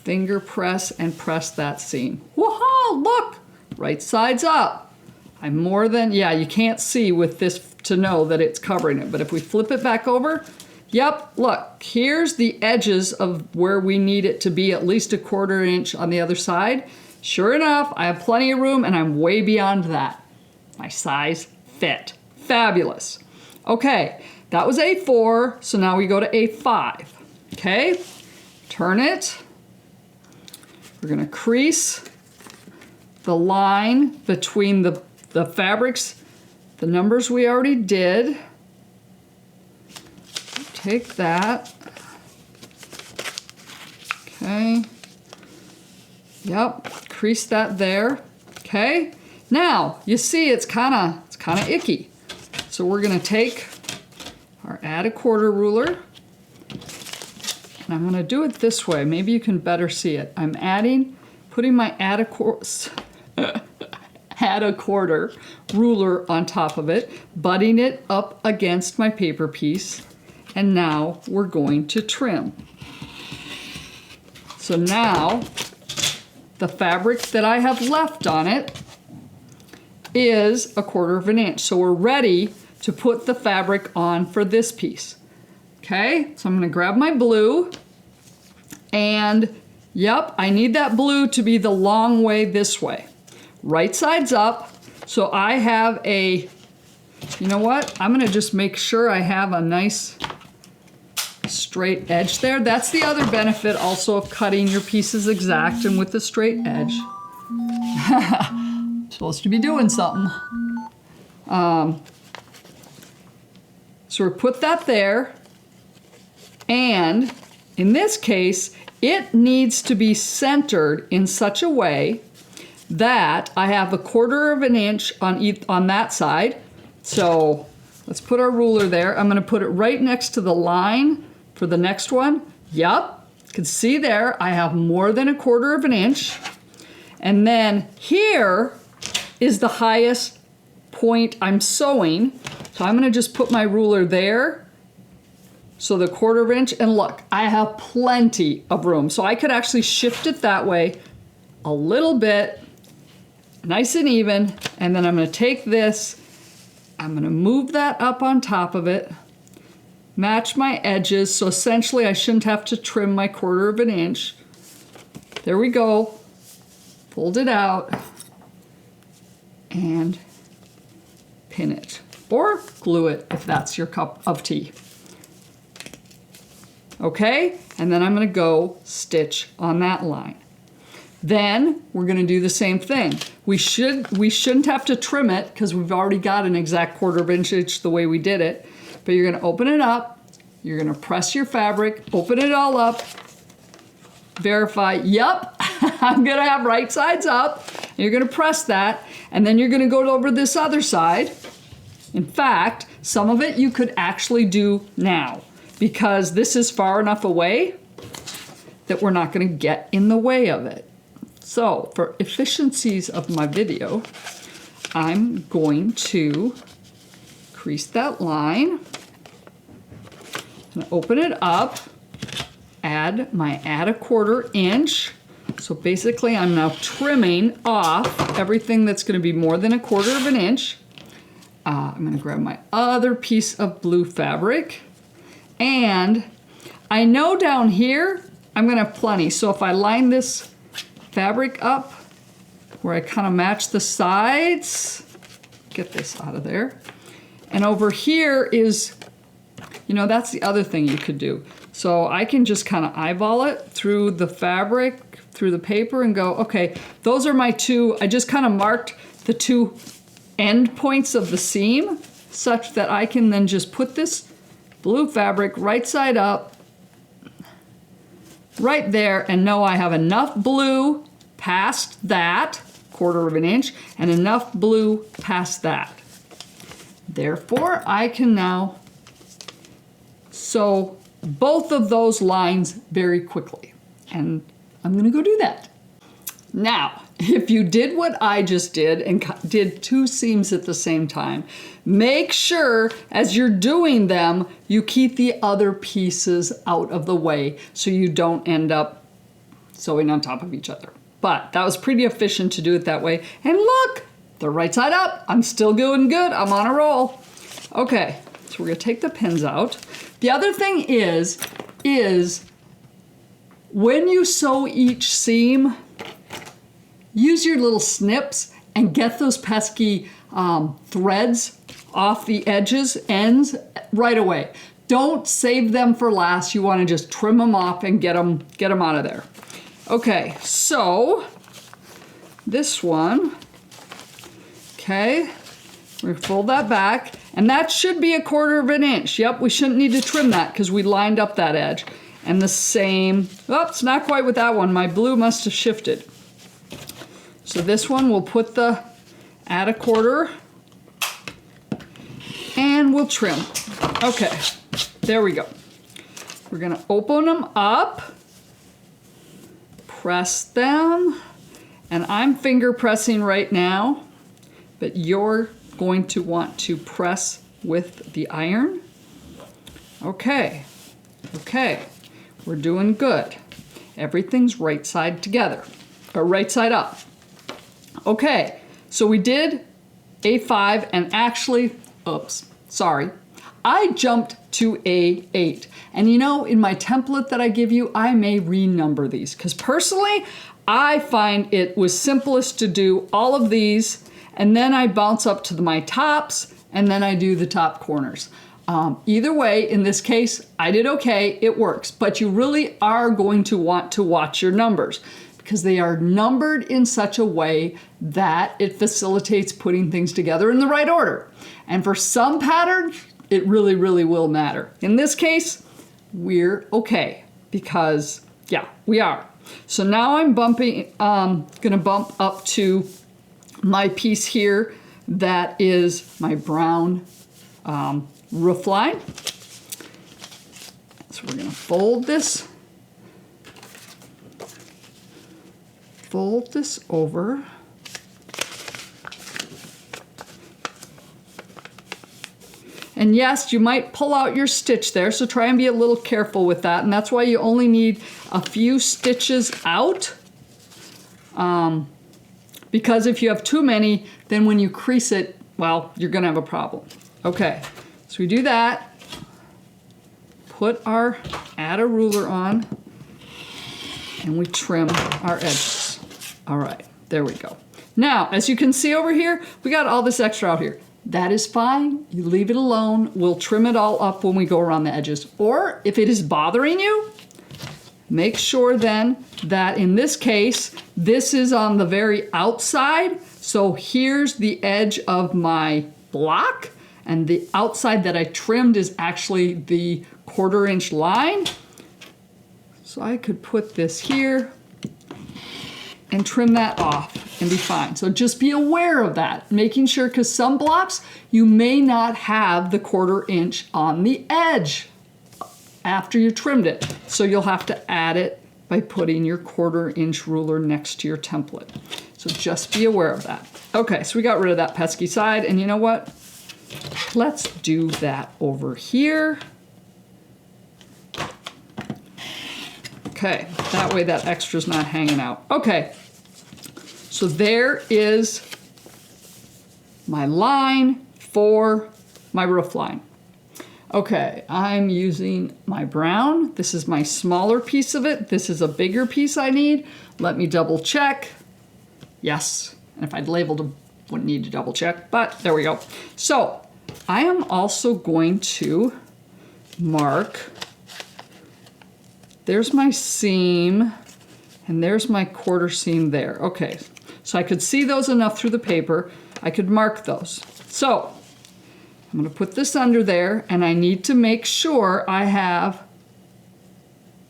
finger press, and press that seam. Whoa, look, right side's up. I'm more than, you can't see with this to know that it's covering it, but if we flip it back over, yep, look, here's the edges of where we need it to be, at least 1/4 inch on the other side. Sure enough, I have plenty of room and I'm way beyond that. My size fit. Fabulous. Okay, that was A4, so now we go to A5. Okay, turn it. We're gonna crease the line between the fabrics, the numbers we already did. Take that. Okay. Yep, crease that there. Okay. Now, you see it's kind of icky. So we're going to take our add 1/4 ruler. And I'm going to do it this way. Maybe you can better see it. I'm putting my add a 1/4 ruler on top of it, butting it up against my paper piece. And now we're going to trim. So now the fabric that I have left on it is 1/4 of an inch. So we're ready to put the fabric on for this piece. Okay, so I'm gonna grab my blue, and yep, I need that blue to be the long way this way. Right side's up, so I have a, you know what? I'm gonna just make sure I have a nice straight edge there. That's the other benefit also of cutting your pieces exact and with the straight edge. Supposed to be doing something. So we put that there, and in this case, it needs to be centered in such a way that I have 1/4 of an inch on that side. So let's put our ruler there. I'm gonna put it right next to the line for the next one. Yup, you can see there, I have more than 1/4 of an inch. And then here is the highest point I'm sewing. So I'm gonna just put my ruler there. So the 1/4 inch, and look, I have plenty of room. So I could actually shift it that way a little bit, nice and even, and then I'm gonna take this, I'm gonna move that up on top of it, match my edges, so essentially I shouldn't have to trim my 1/4 of an inch. There we go, fold it out, and pin it, or glue it if that's your cup of tea. Okay, and then I'm gonna go stitch on that line. Then we're gonna do the same thing. We shouldn't have to trim it because we've already got an exact 1/4 inch the way we did it, but you're gonna open it up, you're gonna press your fabric, open it all up, verify, yep, I'm gonna have right sides up, and you're gonna press that, and then you're gonna go over this other side. In fact, some of it you could actually do now, because this is far enough away that we're not gonna get in the way of it. So for efficiencies of my video, I'm going to crease that line, and open it up, add 1/4 inch. So basically I'm now trimming off everything that's gonna be more than 1/4 of an inch. I'm gonna grab my other piece of blue fabric, and I know down here I'm gonna have plenty. So if I line this fabric up where I kind of match the sides, get this out of there, and over here is, you know, that's the other thing you could do. So I can just kind of eyeball it through the fabric, through the paper, and go, okay, those are my two. I just kind of marked the two end points of the seam such that I can then just put this blue fabric right side up, right there, and know I have enough blue past that 1/4 of an inch and enough blue past that. Therefore, I can now sew both of those lines very quickly, and I'm gonna go do that. Now, if you did what I just did and did 2 seams at the same time, make sure as you're doing them, you keep the other pieces out of the way so you don't end up sewing on top of each other. But that was pretty efficient to do it that way. And look, the right side up, I'm still doing good, I'm on a roll. Okay, so we're gonna take the pins out. The other thing is when you sew each seam, use your little snips and get those pesky threads off the ends right away. Don't save them for last. You want to just trim them off and get them out of there. Okay, so this one, okay, we fold that back, and that should be 1/4 of an inch. Yep, we shouldn't need to trim that because we lined up that edge. And the same, oops, not quite with that one. My blue must have shifted. So this one, we'll put the add 1/4 and we'll trim. Okay, there we go. We're gonna open them up, press them, and I'm finger pressing right now, but you're going to want to press with the iron. Okay, okay, we're doing good. Everything's right side together, or right side up. Okay, so we did A5, and actually, oops, sorry, I jumped to A8. And you know, in my template that I give you, I may renumber these because personally, I find it was simplest to do all of these and then I bounce up to my tops and then I do the top corners. Either way, in this case, I did okay, it works, but you really are going to want to watch your numbers because they are numbered in such a way that it facilitates putting things together in the right order. And for some patterns, it really, really will matter. In this case, we're okay because, yeah, we are. So now I'm gonna bump up to my piece here that is my brown roof line. So we're gonna fold this over. And yes, you might pull out your stitch there, so try and be a little careful with that. And that's why you only need a few stitches out. Because if you have too many, then when you crease it, well, you're gonna have a problem. Okay, so we do that. Add a ruler on, and we trim our edges. All right, there we go. Now, as you can see over here, we got all this extra out here. That is fine, you leave it alone. We'll trim it all up when we go around the edges. Or if it is bothering you, make sure then that in this case, this is on the very outside. So here's the edge of my block, and the outside that I trimmed is actually the 1/4 inch line. So I could put this here and trim that off and be fine. So just be aware of that, making sure, because some blocks you may not have the 1/4 inch on the edge after you trimmed it. So you'll have to add it by putting your 1/4 inch ruler next to your template. So just be aware of that. Okay, so we got rid of that pesky side, and you know what? Let's do that over here. Okay, that way that extra's not hanging out. Okay, so there is my line for my roof line. Okay, I'm using my brown. This is my smaller piece of it. This is a bigger piece I need. Let me double check. Yes, and if I'd labeled them, wouldn't need to double check, but there we go. So I am also going to mark, there's my seam, and there's my 1/4 seam there. Okay, so I could see those enough through the paper. I could mark those. So I'm gonna put this under there, and I need to make sure I have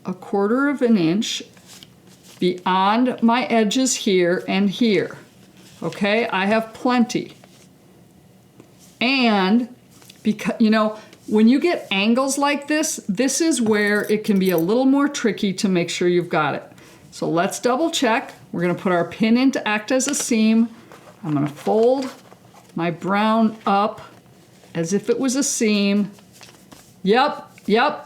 a 1/4 of an inch beyond my edges here and here. Okay, I have plenty. And because, you know, when you get angles like this, this is where it can be a little more tricky to make sure you've got it. So let's double check. We're gonna put our pin in to act as a seam. I'm gonna fold my brown up as if it was a seam. Yep,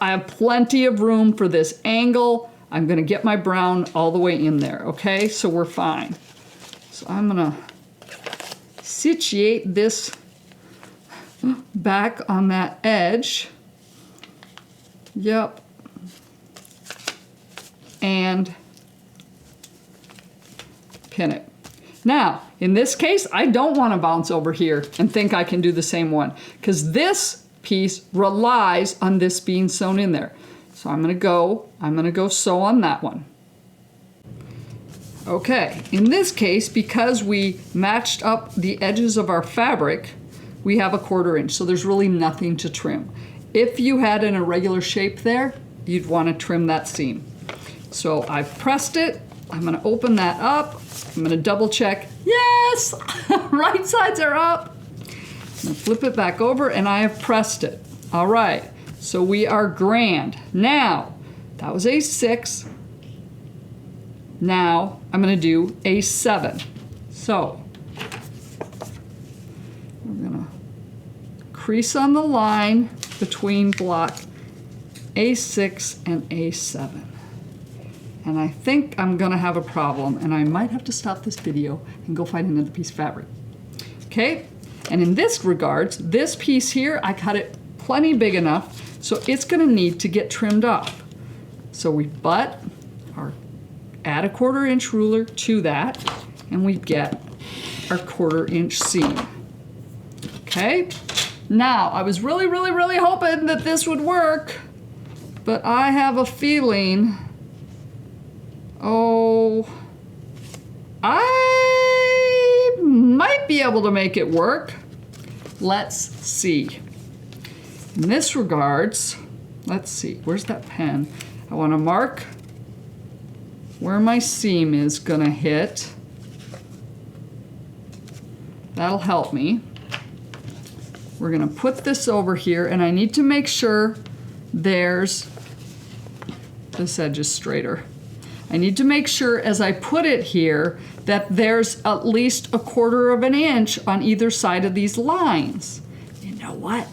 I have plenty of room for this angle. I'm gonna get my brown all the way in there, okay? So we're fine. So I'm gonna situate this back on that edge. Yep. And pin it. Now, in this case, I don't want to bounce over here and think I can do the same one, because this piece relies on this being sewn in there. So I'm gonna go sew on that one. Okay, in this case, because we matched up the edges of our fabric, we have a 1/4 inch, so there's really nothing to trim. If you had an irregular shape there, you'd want to trim that seam. So I've pressed it. I'm going to open that up. I'm going to double check. Yes, right sides are up. I'm going to flip it back over, and I have pressed it. All right, so we are grand. Now, that was A6. Now I'm going to do A7. So we're going to crease on the line between block A6 and A7. And I think I'm gonna have a problem, and I might have to stop this video and go find another piece of fabric. Okay, And in this regards, this piece here, I cut it plenty big enough, so it's gonna need to get trimmed off. So we butt our, add a 1/4 inch ruler to that, and we get our 1/4 inch seam. Okay? Now, I was really, really, really hoping that this would work, but I have a feeling, I might be able to make it work. Let's see. In this regards, let's see, where's that pen? I want to mark where my seam is gonna hit. That'll help me. We're gonna put this over here, and I need to make sure this edge is straighter. I need to make sure as I put it here that there's at least a 1/4 inch on either side of these lines. You know what?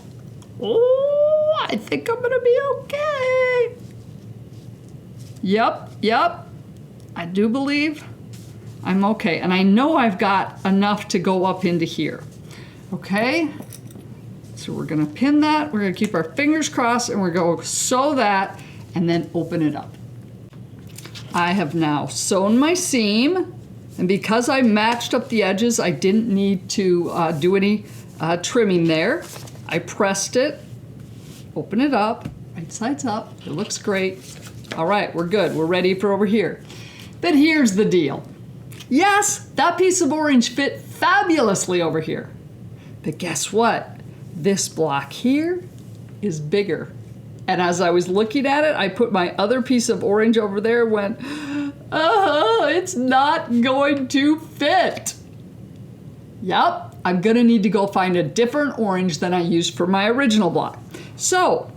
Oh, I think I'm gonna be okay. Yep, I do believe I'm okay. And I know I've got enough to go up into here. Okay? So we're gonna pin that, we're gonna keep our fingers crossed, and we're gonna sew that and then open it up. I have now sewn my seam, and because I matched up the edges, I didn't need to do any trimming there. I pressed it, open it up, right sides up, it looks great. All right, we're good, we're ready for over here. But here's the deal. Yes, that piece of orange fit fabulously over here. But guess what? This block here is bigger. And as I was looking at it, I put my other piece of orange over there and went, it's not going to fit. Yep, I'm gonna need to go find a different orange than I used for my original block. So,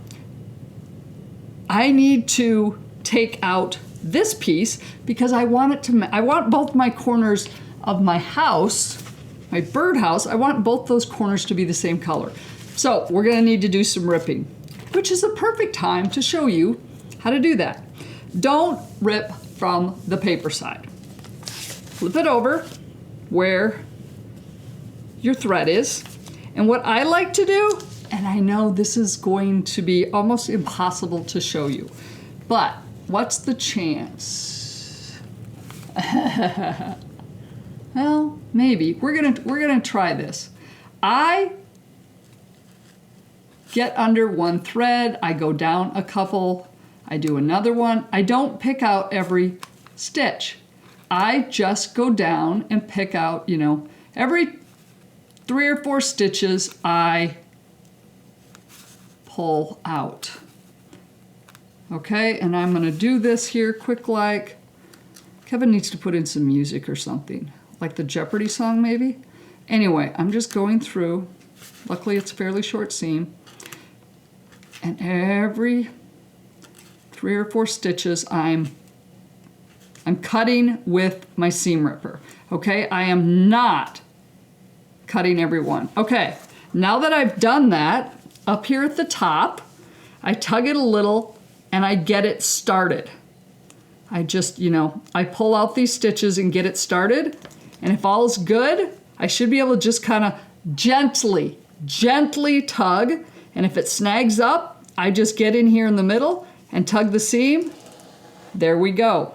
I need to take out this piece because I want both my corners of my house, my birdhouse, I want both those corners to be the same color. So we're gonna need to do some ripping, which is a perfect time to show you how to do that. Don't rip from the paper side. Flip it over where your thread is. And what I like to do, and I know this is going to be almost impossible to show you, but what's the chance? Well, maybe. We're gonna try this. I get under one thread, I go down a couple, I do another one. I don't pick out every stitch. I just go down and pick out, every 3 or 4 stitches I pull out. Okay, and I'm gonna do this here quick like. Kevin needs to put in some music or something, like the Jeopardy song maybe. Anyway, I'm just going through. Luckily it's a fairly short seam. And every 3 or 4 stitches I'm cutting with my seam ripper. Okay, I am not cutting every one. Okay, now that I've done that, up here at the top, I tug it a little and I get it started. I just, I pull out these stitches and get it started. And if all is good, I should be able to just kind of gently tug. And if it snags up, I just get in here in the middle and tug the seam. There we go.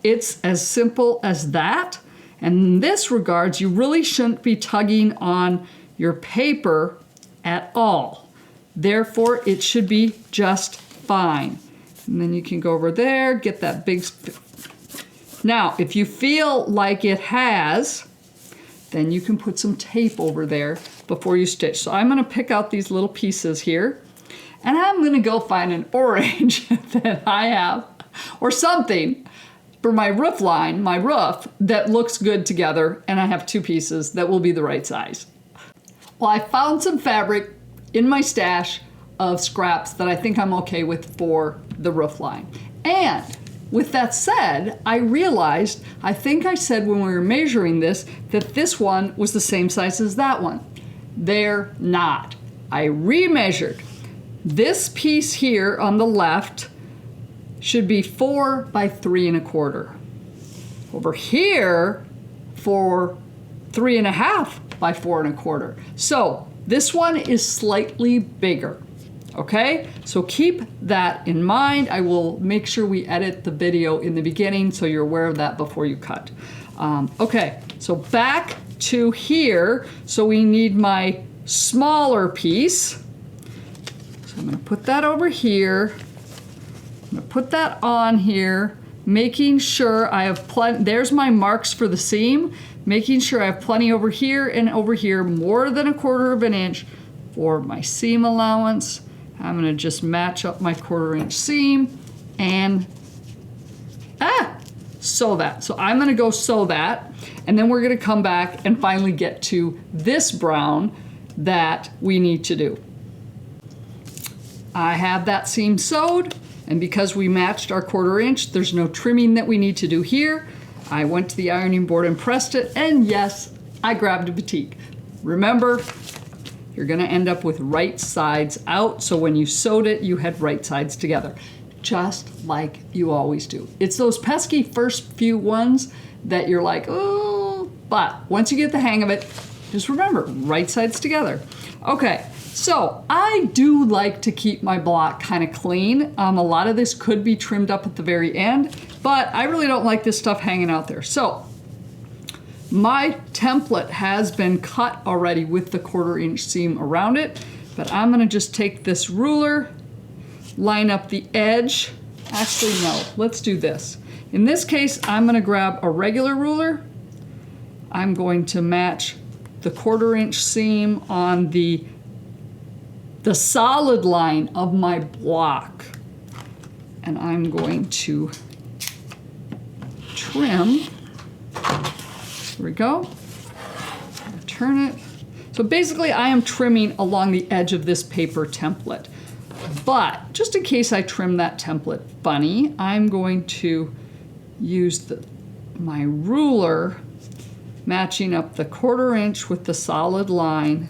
It's as simple as that. And in this regards, you really shouldn't be tugging on your paper at all. Therefore, it should be just fine. And then you can go over there, get that big. Now, if you feel like it has, then you can put some tape over there before you stitch. So I'm gonna pick out these little pieces here, and I'm gonna go find an orange that I have, or something, for my roof line, my roof, that looks good together, and I have 2 pieces that will be the right size. Well, I found some fabric in my stash of scraps that I think I'm okay with for the roof line. And with that said, I realized, I think I said when we were measuring this, that this one was the same size as that one. They're not. I remeasured. This piece here on the left should be 4 by 3 1/4. Over here, for 3 1/2, by 4 1/4. So this one is slightly bigger. Okay, so keep that in mind. I will make sure we edit the video in the beginning so you're aware of that before you cut. Okay, so back to here. So we need my smaller piece. So I'm going to put that over here. I'm going to put that on here, making sure I have plenty. There's my marks for the seam, making sure I have plenty over here and over here, more than 1/4 of an inch for my seam allowance. I'm going to just match up my 1/4 inch seam and sew that. So I'm going to go sew that, and then we're going to come back and finally get to this brown that we need to do. I have that seam sewed, and because we matched our 1/4 inch, there's no trimming that we need to do here. I went to the ironing board and pressed it, and yes, I grabbed a batik. Remember, you're gonna end up with right sides out, so when you sewed it, you had right sides together, just like you always do. It's those pesky first few ones that you're like, oh, but once you get the hang of it, just remember, right sides together. Okay, so I do like to keep my block kind of clean. A lot of this could be trimmed up at the very end, but I really don't like this stuff hanging out there. So my template has been cut already with the 1/4 inch seam around it, but I'm gonna just take this ruler, line up the edge. Actually, no, let's do this. In this case, I'm gonna grab a regular ruler. I'm going to match the 1/4 inch seam on the solid line of my block. And I'm going to trim. Here we go. Turn it. So basically I am trimming along the edge of this paper template. But just in case I trim that template funny, I'm going to use my ruler, matching up the 1/4 inch with the solid line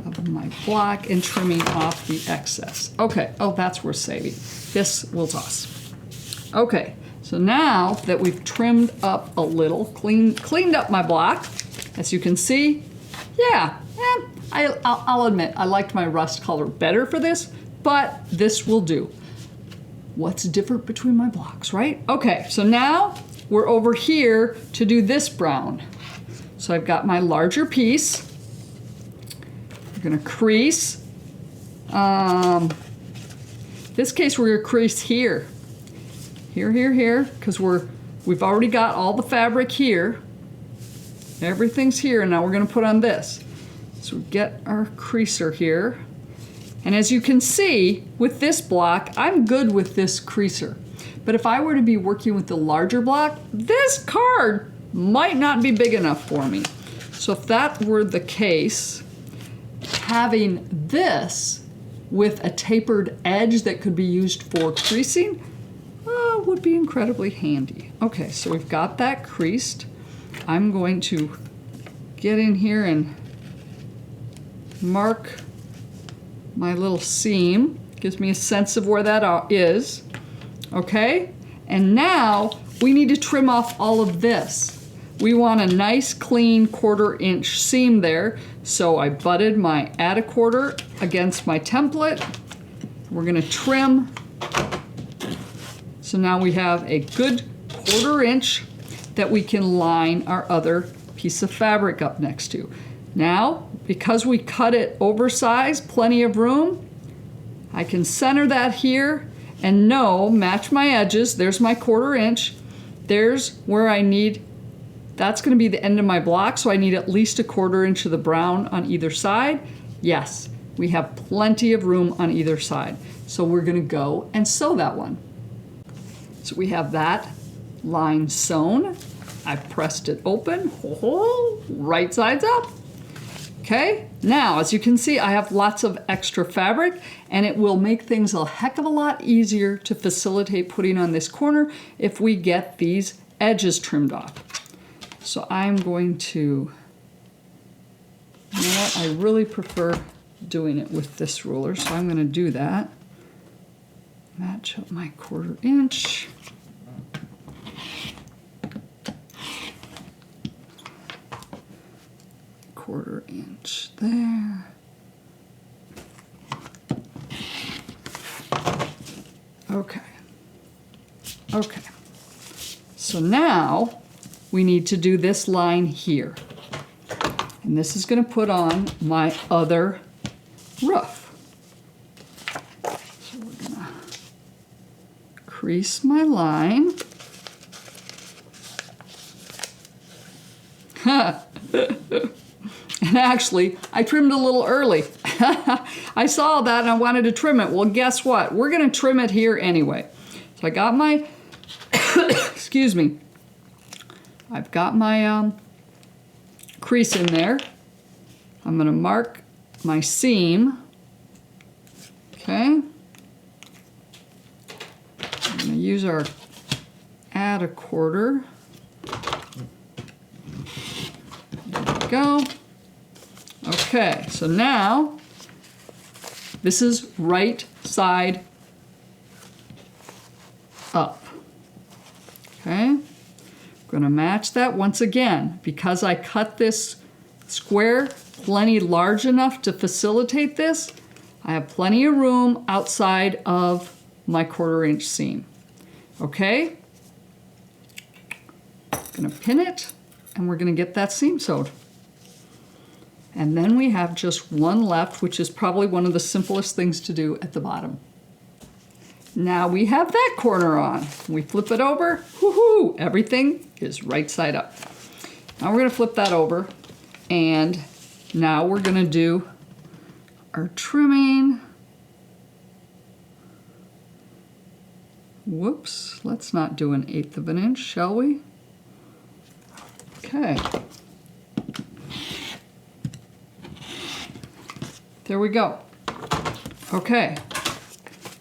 of my block and trimming off the excess. Okay, oh, that's worth saving. This we'll toss. Okay. So now that we've trimmed up a little, cleaned up my block, as you can see, yeah, I'll admit I liked my rust color better for this, but this will do. What's different between my blocks, right? Okay, so now we're over here to do this brown. So I've got my larger piece. We're gonna crease. This case we're gonna crease here. Here, because we've already got all the fabric here. Everything's here, and now we're gonna put on this. So we get our creaser here. And as you can see, with this block, I'm good with this creaser. But if I were to be working with the larger block, this card might not be big enough for me. So if that were the case, having this with a tapered edge that could be used for creasing would be incredibly handy. Okay, so we've got that creased. I'm going to get in here and mark my little seam. Gives me a sense of where that is. Okay, and now we need to trim off all of this. We want a nice clean 1/4 inch seam there. So I butted my add a 1/4 against my template. We're gonna trim. So now we have a good 1/4 inch that we can line our other piece of fabric up next to. Now, because we cut it oversized, plenty of room, I can center that here and match my edges. There's my 1/4 inch. There's where I need, that's gonna be the end of my block, so I need at least a 1/4 inch of the brown on either side. Yes, we have plenty of room on either side. So we're gonna go and sew that one. So we have that line sewn. I've pressed it open, right sides up. Okay, now as you can see, I have lots of extra fabric, and it will make things a heck of a lot easier to facilitate putting on this corner if we get these edges trimmed off. So I'm going to, you know what, I really prefer doing it with this ruler, so I'm gonna do that. Match up my 1/4 inch. 1/4 inch there. Okay. Okay. So now we need to do this line here. And this is going to put on my other roof. So we're going to crease my line. And actually, I trimmed a little early. I saw that and I wanted to trim it. Well, guess what? We're going to trim it here anyway. So I got my, excuse me, I've got my crease in there. I'm going to mark my seam. Okay. I'm going to use our add 1/4. There we go. Okay, so now this is right side up. Okay, I'm going to match that once again because I cut this square plenty large enough to facilitate this. I have plenty of room outside of my 1/4 inch seam. Okay, I'm going to pin it and we're going to get that seam sewed. And then we have just one left, which is probably one of the simplest things to do at the bottom. Now we have that corner on. We flip it over, woohoo, everything is right side up. Now we're gonna flip that over, and now we're gonna do our trimming. Whoops, let's not do 1/8 of an inch, shall we? Okay. There we go. Okay,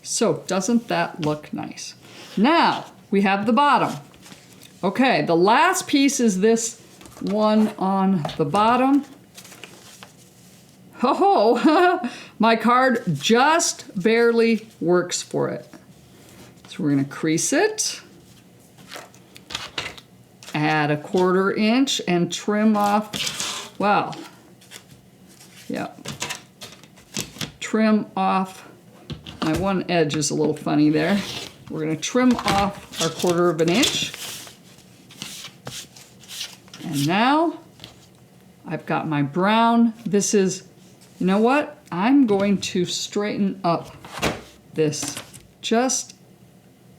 so doesn't that look nice? Now we have the bottom. Okay, the last piece is this one on the bottom. Ho-ho, my card just barely works for it. So we're gonna crease it, add 1/4 inch and trim off, wow, yeah. Trim off, my one edge is a little funny there. We're going to trim off our 1/4 of an inch. And now I've got my brown. This is, you know what? I'm going to straighten up this just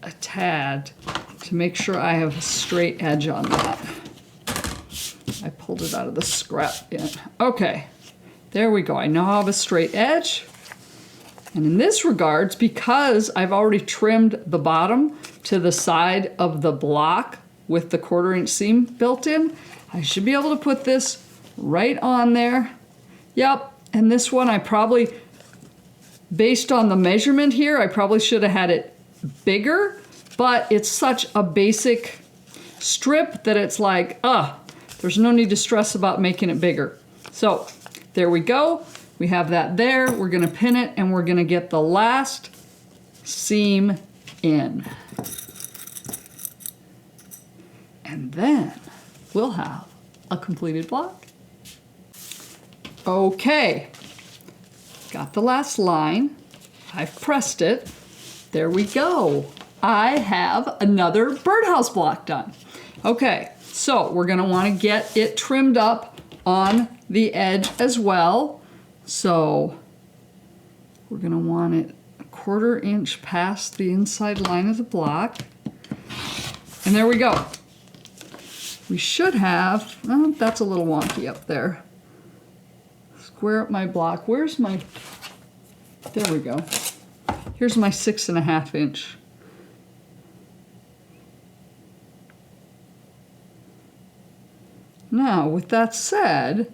a tad to make sure I have a straight edge on that. I pulled it out of the scrap bin. Okay, there we go. I now have a straight edge. And in this regards, because I've already trimmed the bottom to the side of the block with the 1/4 inch seam built in, I should be able to put this right on there. Yep, and this one I probably, based on the measurement here, I probably should have had it bigger, but it's such a basic strip that it's like, there's no need to stress about making it bigger. So there we go. We have that there. We're going to pin it and we're going to get the last seam in. And then we'll have a completed block. Okay, got the last line. I've pressed it. There we go. I have another birdhouse block done. Okay, so we're going to want to get it trimmed up on the edge as well. So we're going to want it 1/4 inch past the inside line of the block. And there we go. We should have, oh, that's a little wonky up there. Square up my block. Where's my, there we go. Here's my 6.5 inch. Now, with that said,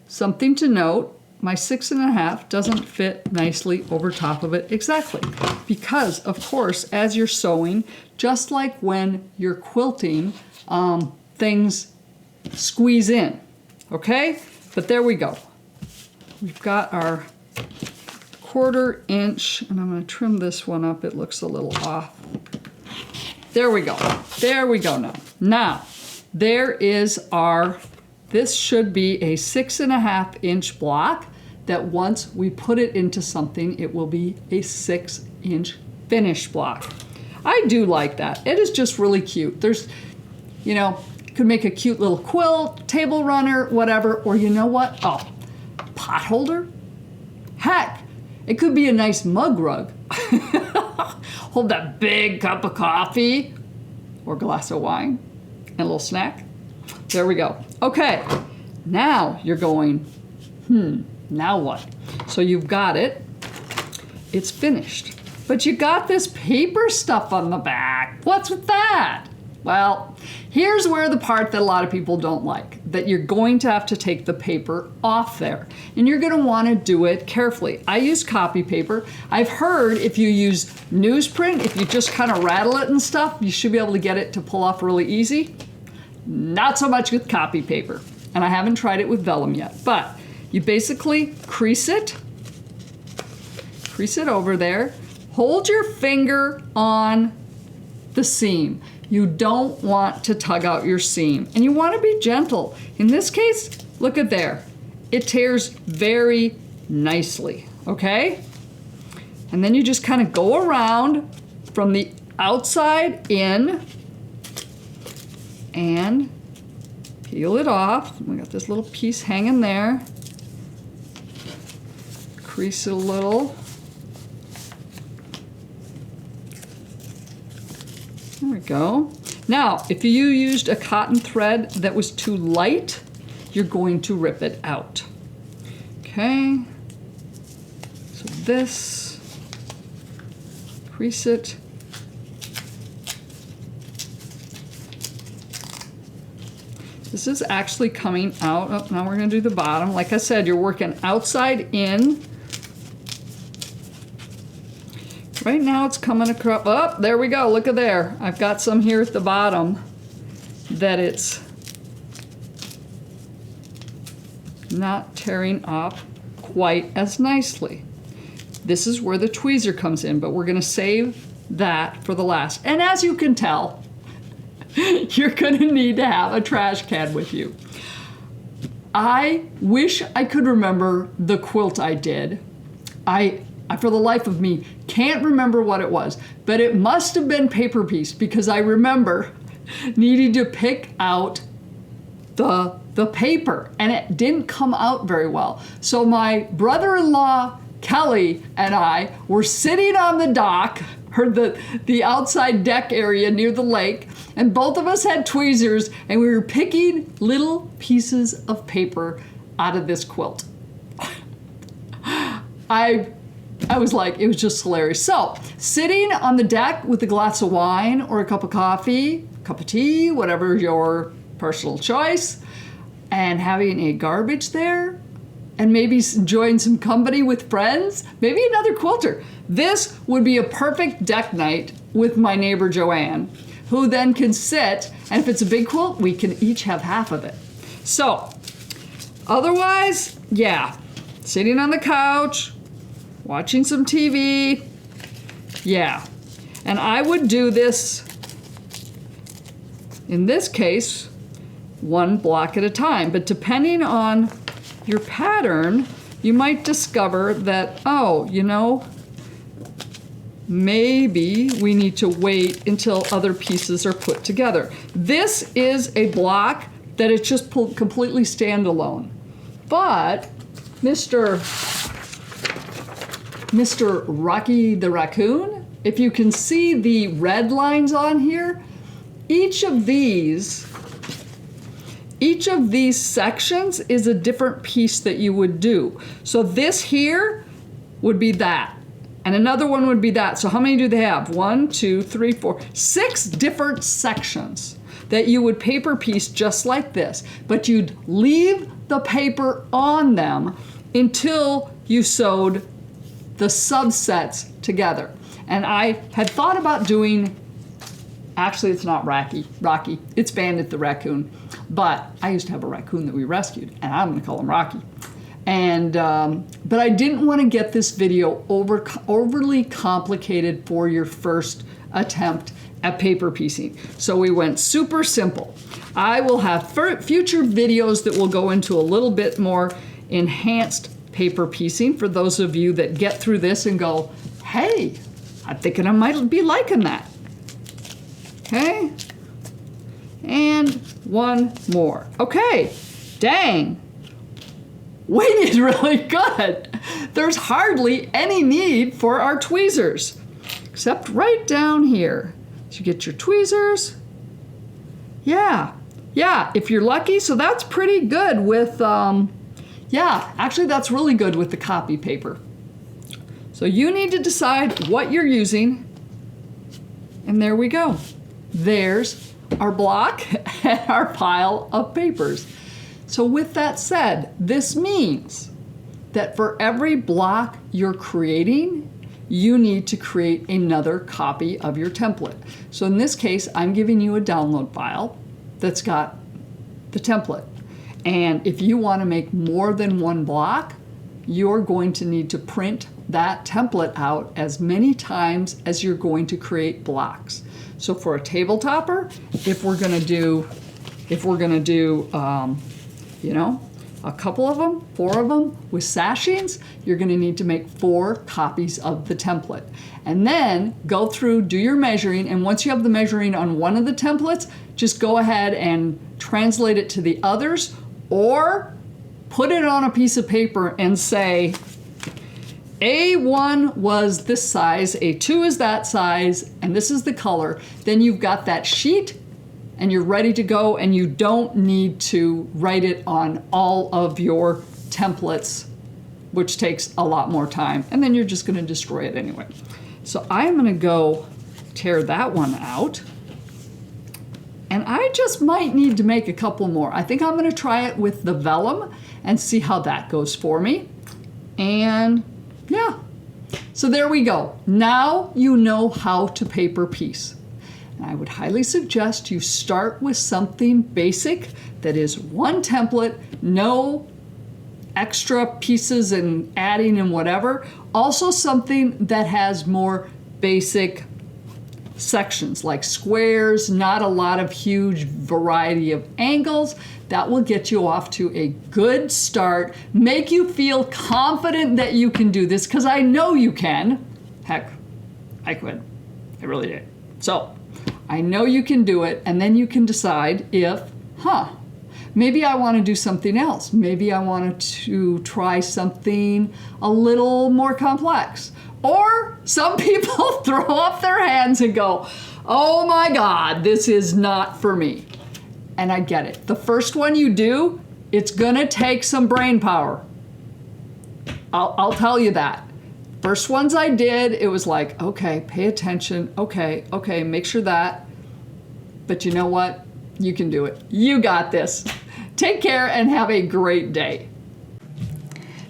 something to note, my 6.5 doesn't fit nicely over top of it exactly. Because, of course, as you're sewing, just like when you're quilting, things squeeze in, okay? But there we go. We've got our 1/4 inch, and I'm going to trim this one up. It looks a little off. There we go. There we go now. Now, there is our This should be a 6.5-inch block that once we put it into something, it will be a 6-inch finished block. I do like that. It is just really cute. There's, you know, you could make a cute little quilt, table runner, whatever, or you know what? Oh, pot holder? Heck, it could be a nice mug rug. Hold that big cup of coffee or glass of wine and a little snack. There we go. Okay, now you're going, now what? So you've got it. It's finished. But you got this paper stuff on the back. What's with that? Well, here's where the part that a lot of people don't like, that you're going to have to take the paper off there. And you're going to want to do it carefully. I use copy paper. I've heard if you use newsprint, if you just kind of rattle it and stuff, you should be able to get it to pull off really easy. Not so much with copy paper. And I haven't tried it with vellum yet. But you basically crease it over there. Hold your finger on the seam. You don't want to tug out your seam. And you want to be gentle. In this case, look at there. It tears very nicely, okay? And then you just kind of go around from the outside in and peel it off. We got this little piece hanging there. Crease it a little. There we go. Now, if you used a cotton thread that was too light, you're going to rip it out. Okay. So this, crease it. This is actually coming out. Oh, now we're going to do the bottom. Like I said, you're working outside in. Right now it's coming across. Oh, there we go. Look at there. I've got some here at the bottom that it's not tearing off quite as nicely. This is where the tweezer comes in, but we're going to save that for the last. And as you can tell, you're going to need to have a trash can with you. I wish I could remember the quilt I did. I for the life of me, can't remember what it was, but it must have been paper piece because I remember needing to pick out the paper and it didn't come out very well. So my brother-in-law, Kelly, and I were sitting on the dock or the outside deck area near the lake, and both of us had tweezers and we were picking little pieces of paper out of this quilt. I was like, it was just hilarious. So, sitting on the deck with a glass of wine or a cup of coffee, cup of tea, whatever your personal choice, and having a garbage there, and maybe enjoying some company with friends, maybe another quilter. This would be a perfect deck night with my neighbor Joanne, who then can sit, and if it's a big quilt, we can each have half of it. So, otherwise, yeah, sitting on the couch, watching some TV, yeah. And I would do this, in this case, one block at a time. But depending on your pattern, you might discover that, oh, you know, maybe we need to wait until other pieces are put together. This is a block that it's just completely standalone. But Mr. Rocky the Raccoon, if you can see the red lines on here, each of these sections is a different piece that you would do. So this here would be that, and another one would be that. So how many do they have? 1, 2, 3, 4, 6 different sections that you would paper piece just like this, but you'd leave the paper on them until you sewed the subsets together. And I had thought about doing, actually it's not Rocky, it's Bandit the Raccoon, but I used to have a raccoon that we rescued, and I'm gonna call him Rocky. And, but I didn't wanna get this video overly complicated for your first attempt at paper piecing. So we went super simple. I will have future videos that will go into a little bit more enhanced paper piecing for those of you that get through this and go, hey, I'm thinking I might be liking that. Okay, and one more. Okay, dang, we did really good. There's hardly any need for our tweezers, except right down here. So you get your tweezers. Yeah, if you're lucky. So that's pretty good with, yeah, actually that's really good with the copy paper. So you need to decide what you're using. And there we go. There's our block and our pile of papers. So with that said, this means that for every block you're creating, you need to create another copy of your template. So in this case, I'm giving you a download file that's got the template. And if you want to make more than one block, you're going to need to print that template out as many times as you're going to create blocks. So for a table topper, if we're gonna do, you know, a couple of them, 4 of them with sashings, you're gonna need to make 4 copies of the template. And then go through, do your measuring, and once you have the measuring on one of the templates, just go ahead and translate it to the others, or put it on a piece of paper and say, A1 was this size, A2 is that size, and this is the color. Then you've got that sheet and you're ready to go, and you don't need to write it on all of your templates, which takes a lot more time, and then you're just gonna destroy it anyway. So I'm gonna go tear that one out, and I just might need to make a couple more. I think I'm gonna try it with the vellum and see how that goes for me. And yeah, so there we go. Now you know how to paper piece. And I would highly suggest you start with something basic that is one template, no extra pieces and adding and whatever. Also something that has more basic sections like squares, not a lot of huge variety of angles. That will get you off to a good start, make you feel confident that you can do this, because I know you can. Heck, I could. I really did. So I know you can do it, and then you can decide if, maybe I want to do something else. Maybe I want to try something a little more complex. Or some people throw up their hands and go, oh my God, this is not for me. And I get it. The first one you do, it's gonna take some brain power. I'll tell you that. First ones I did, it was like, okay, pay attention. Okay, make sure that. But you know what? You can do it. You got this. Take care and have a great day.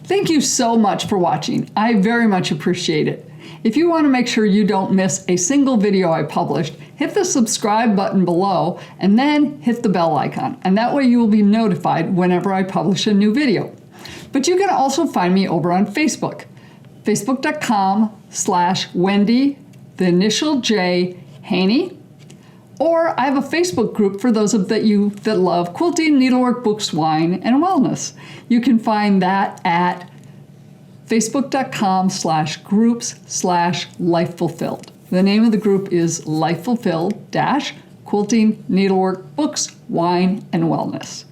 Thank you so much for watching. I very much appreciate it. If you want to make sure you don't miss a single video I published, hit the subscribe button below and then hit the bell icon. And that way you will be notified whenever I publish a new video. But you can also find me over on Facebook. Facebook.com/Wendy, the initial J, Haney. Or I have a Facebook group for those of you that love quilting, needlework, books, wine, and wellness. You can find that at facebook.com/groups/lifefulfilled. The name of the group is Life Fulfilled - Quilting, Needlework, Books, Wine, and Wellness.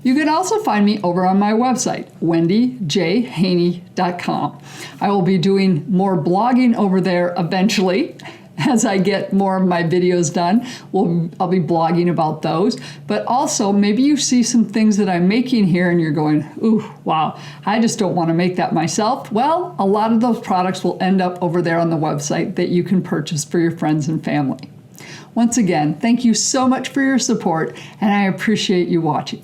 You can also find me over on my website, wendyjhaney.com. I will be doing more blogging over there eventually. As I get more of my videos done, I'll be blogging about those. But also, maybe you see some things that I'm making here and you're going, ooh, wow, I just don't want to make that myself. Well, a lot of those products will end up over there on the website that you can purchase for your friends and family. Once again, thank you so much for your support, and I appreciate you watching.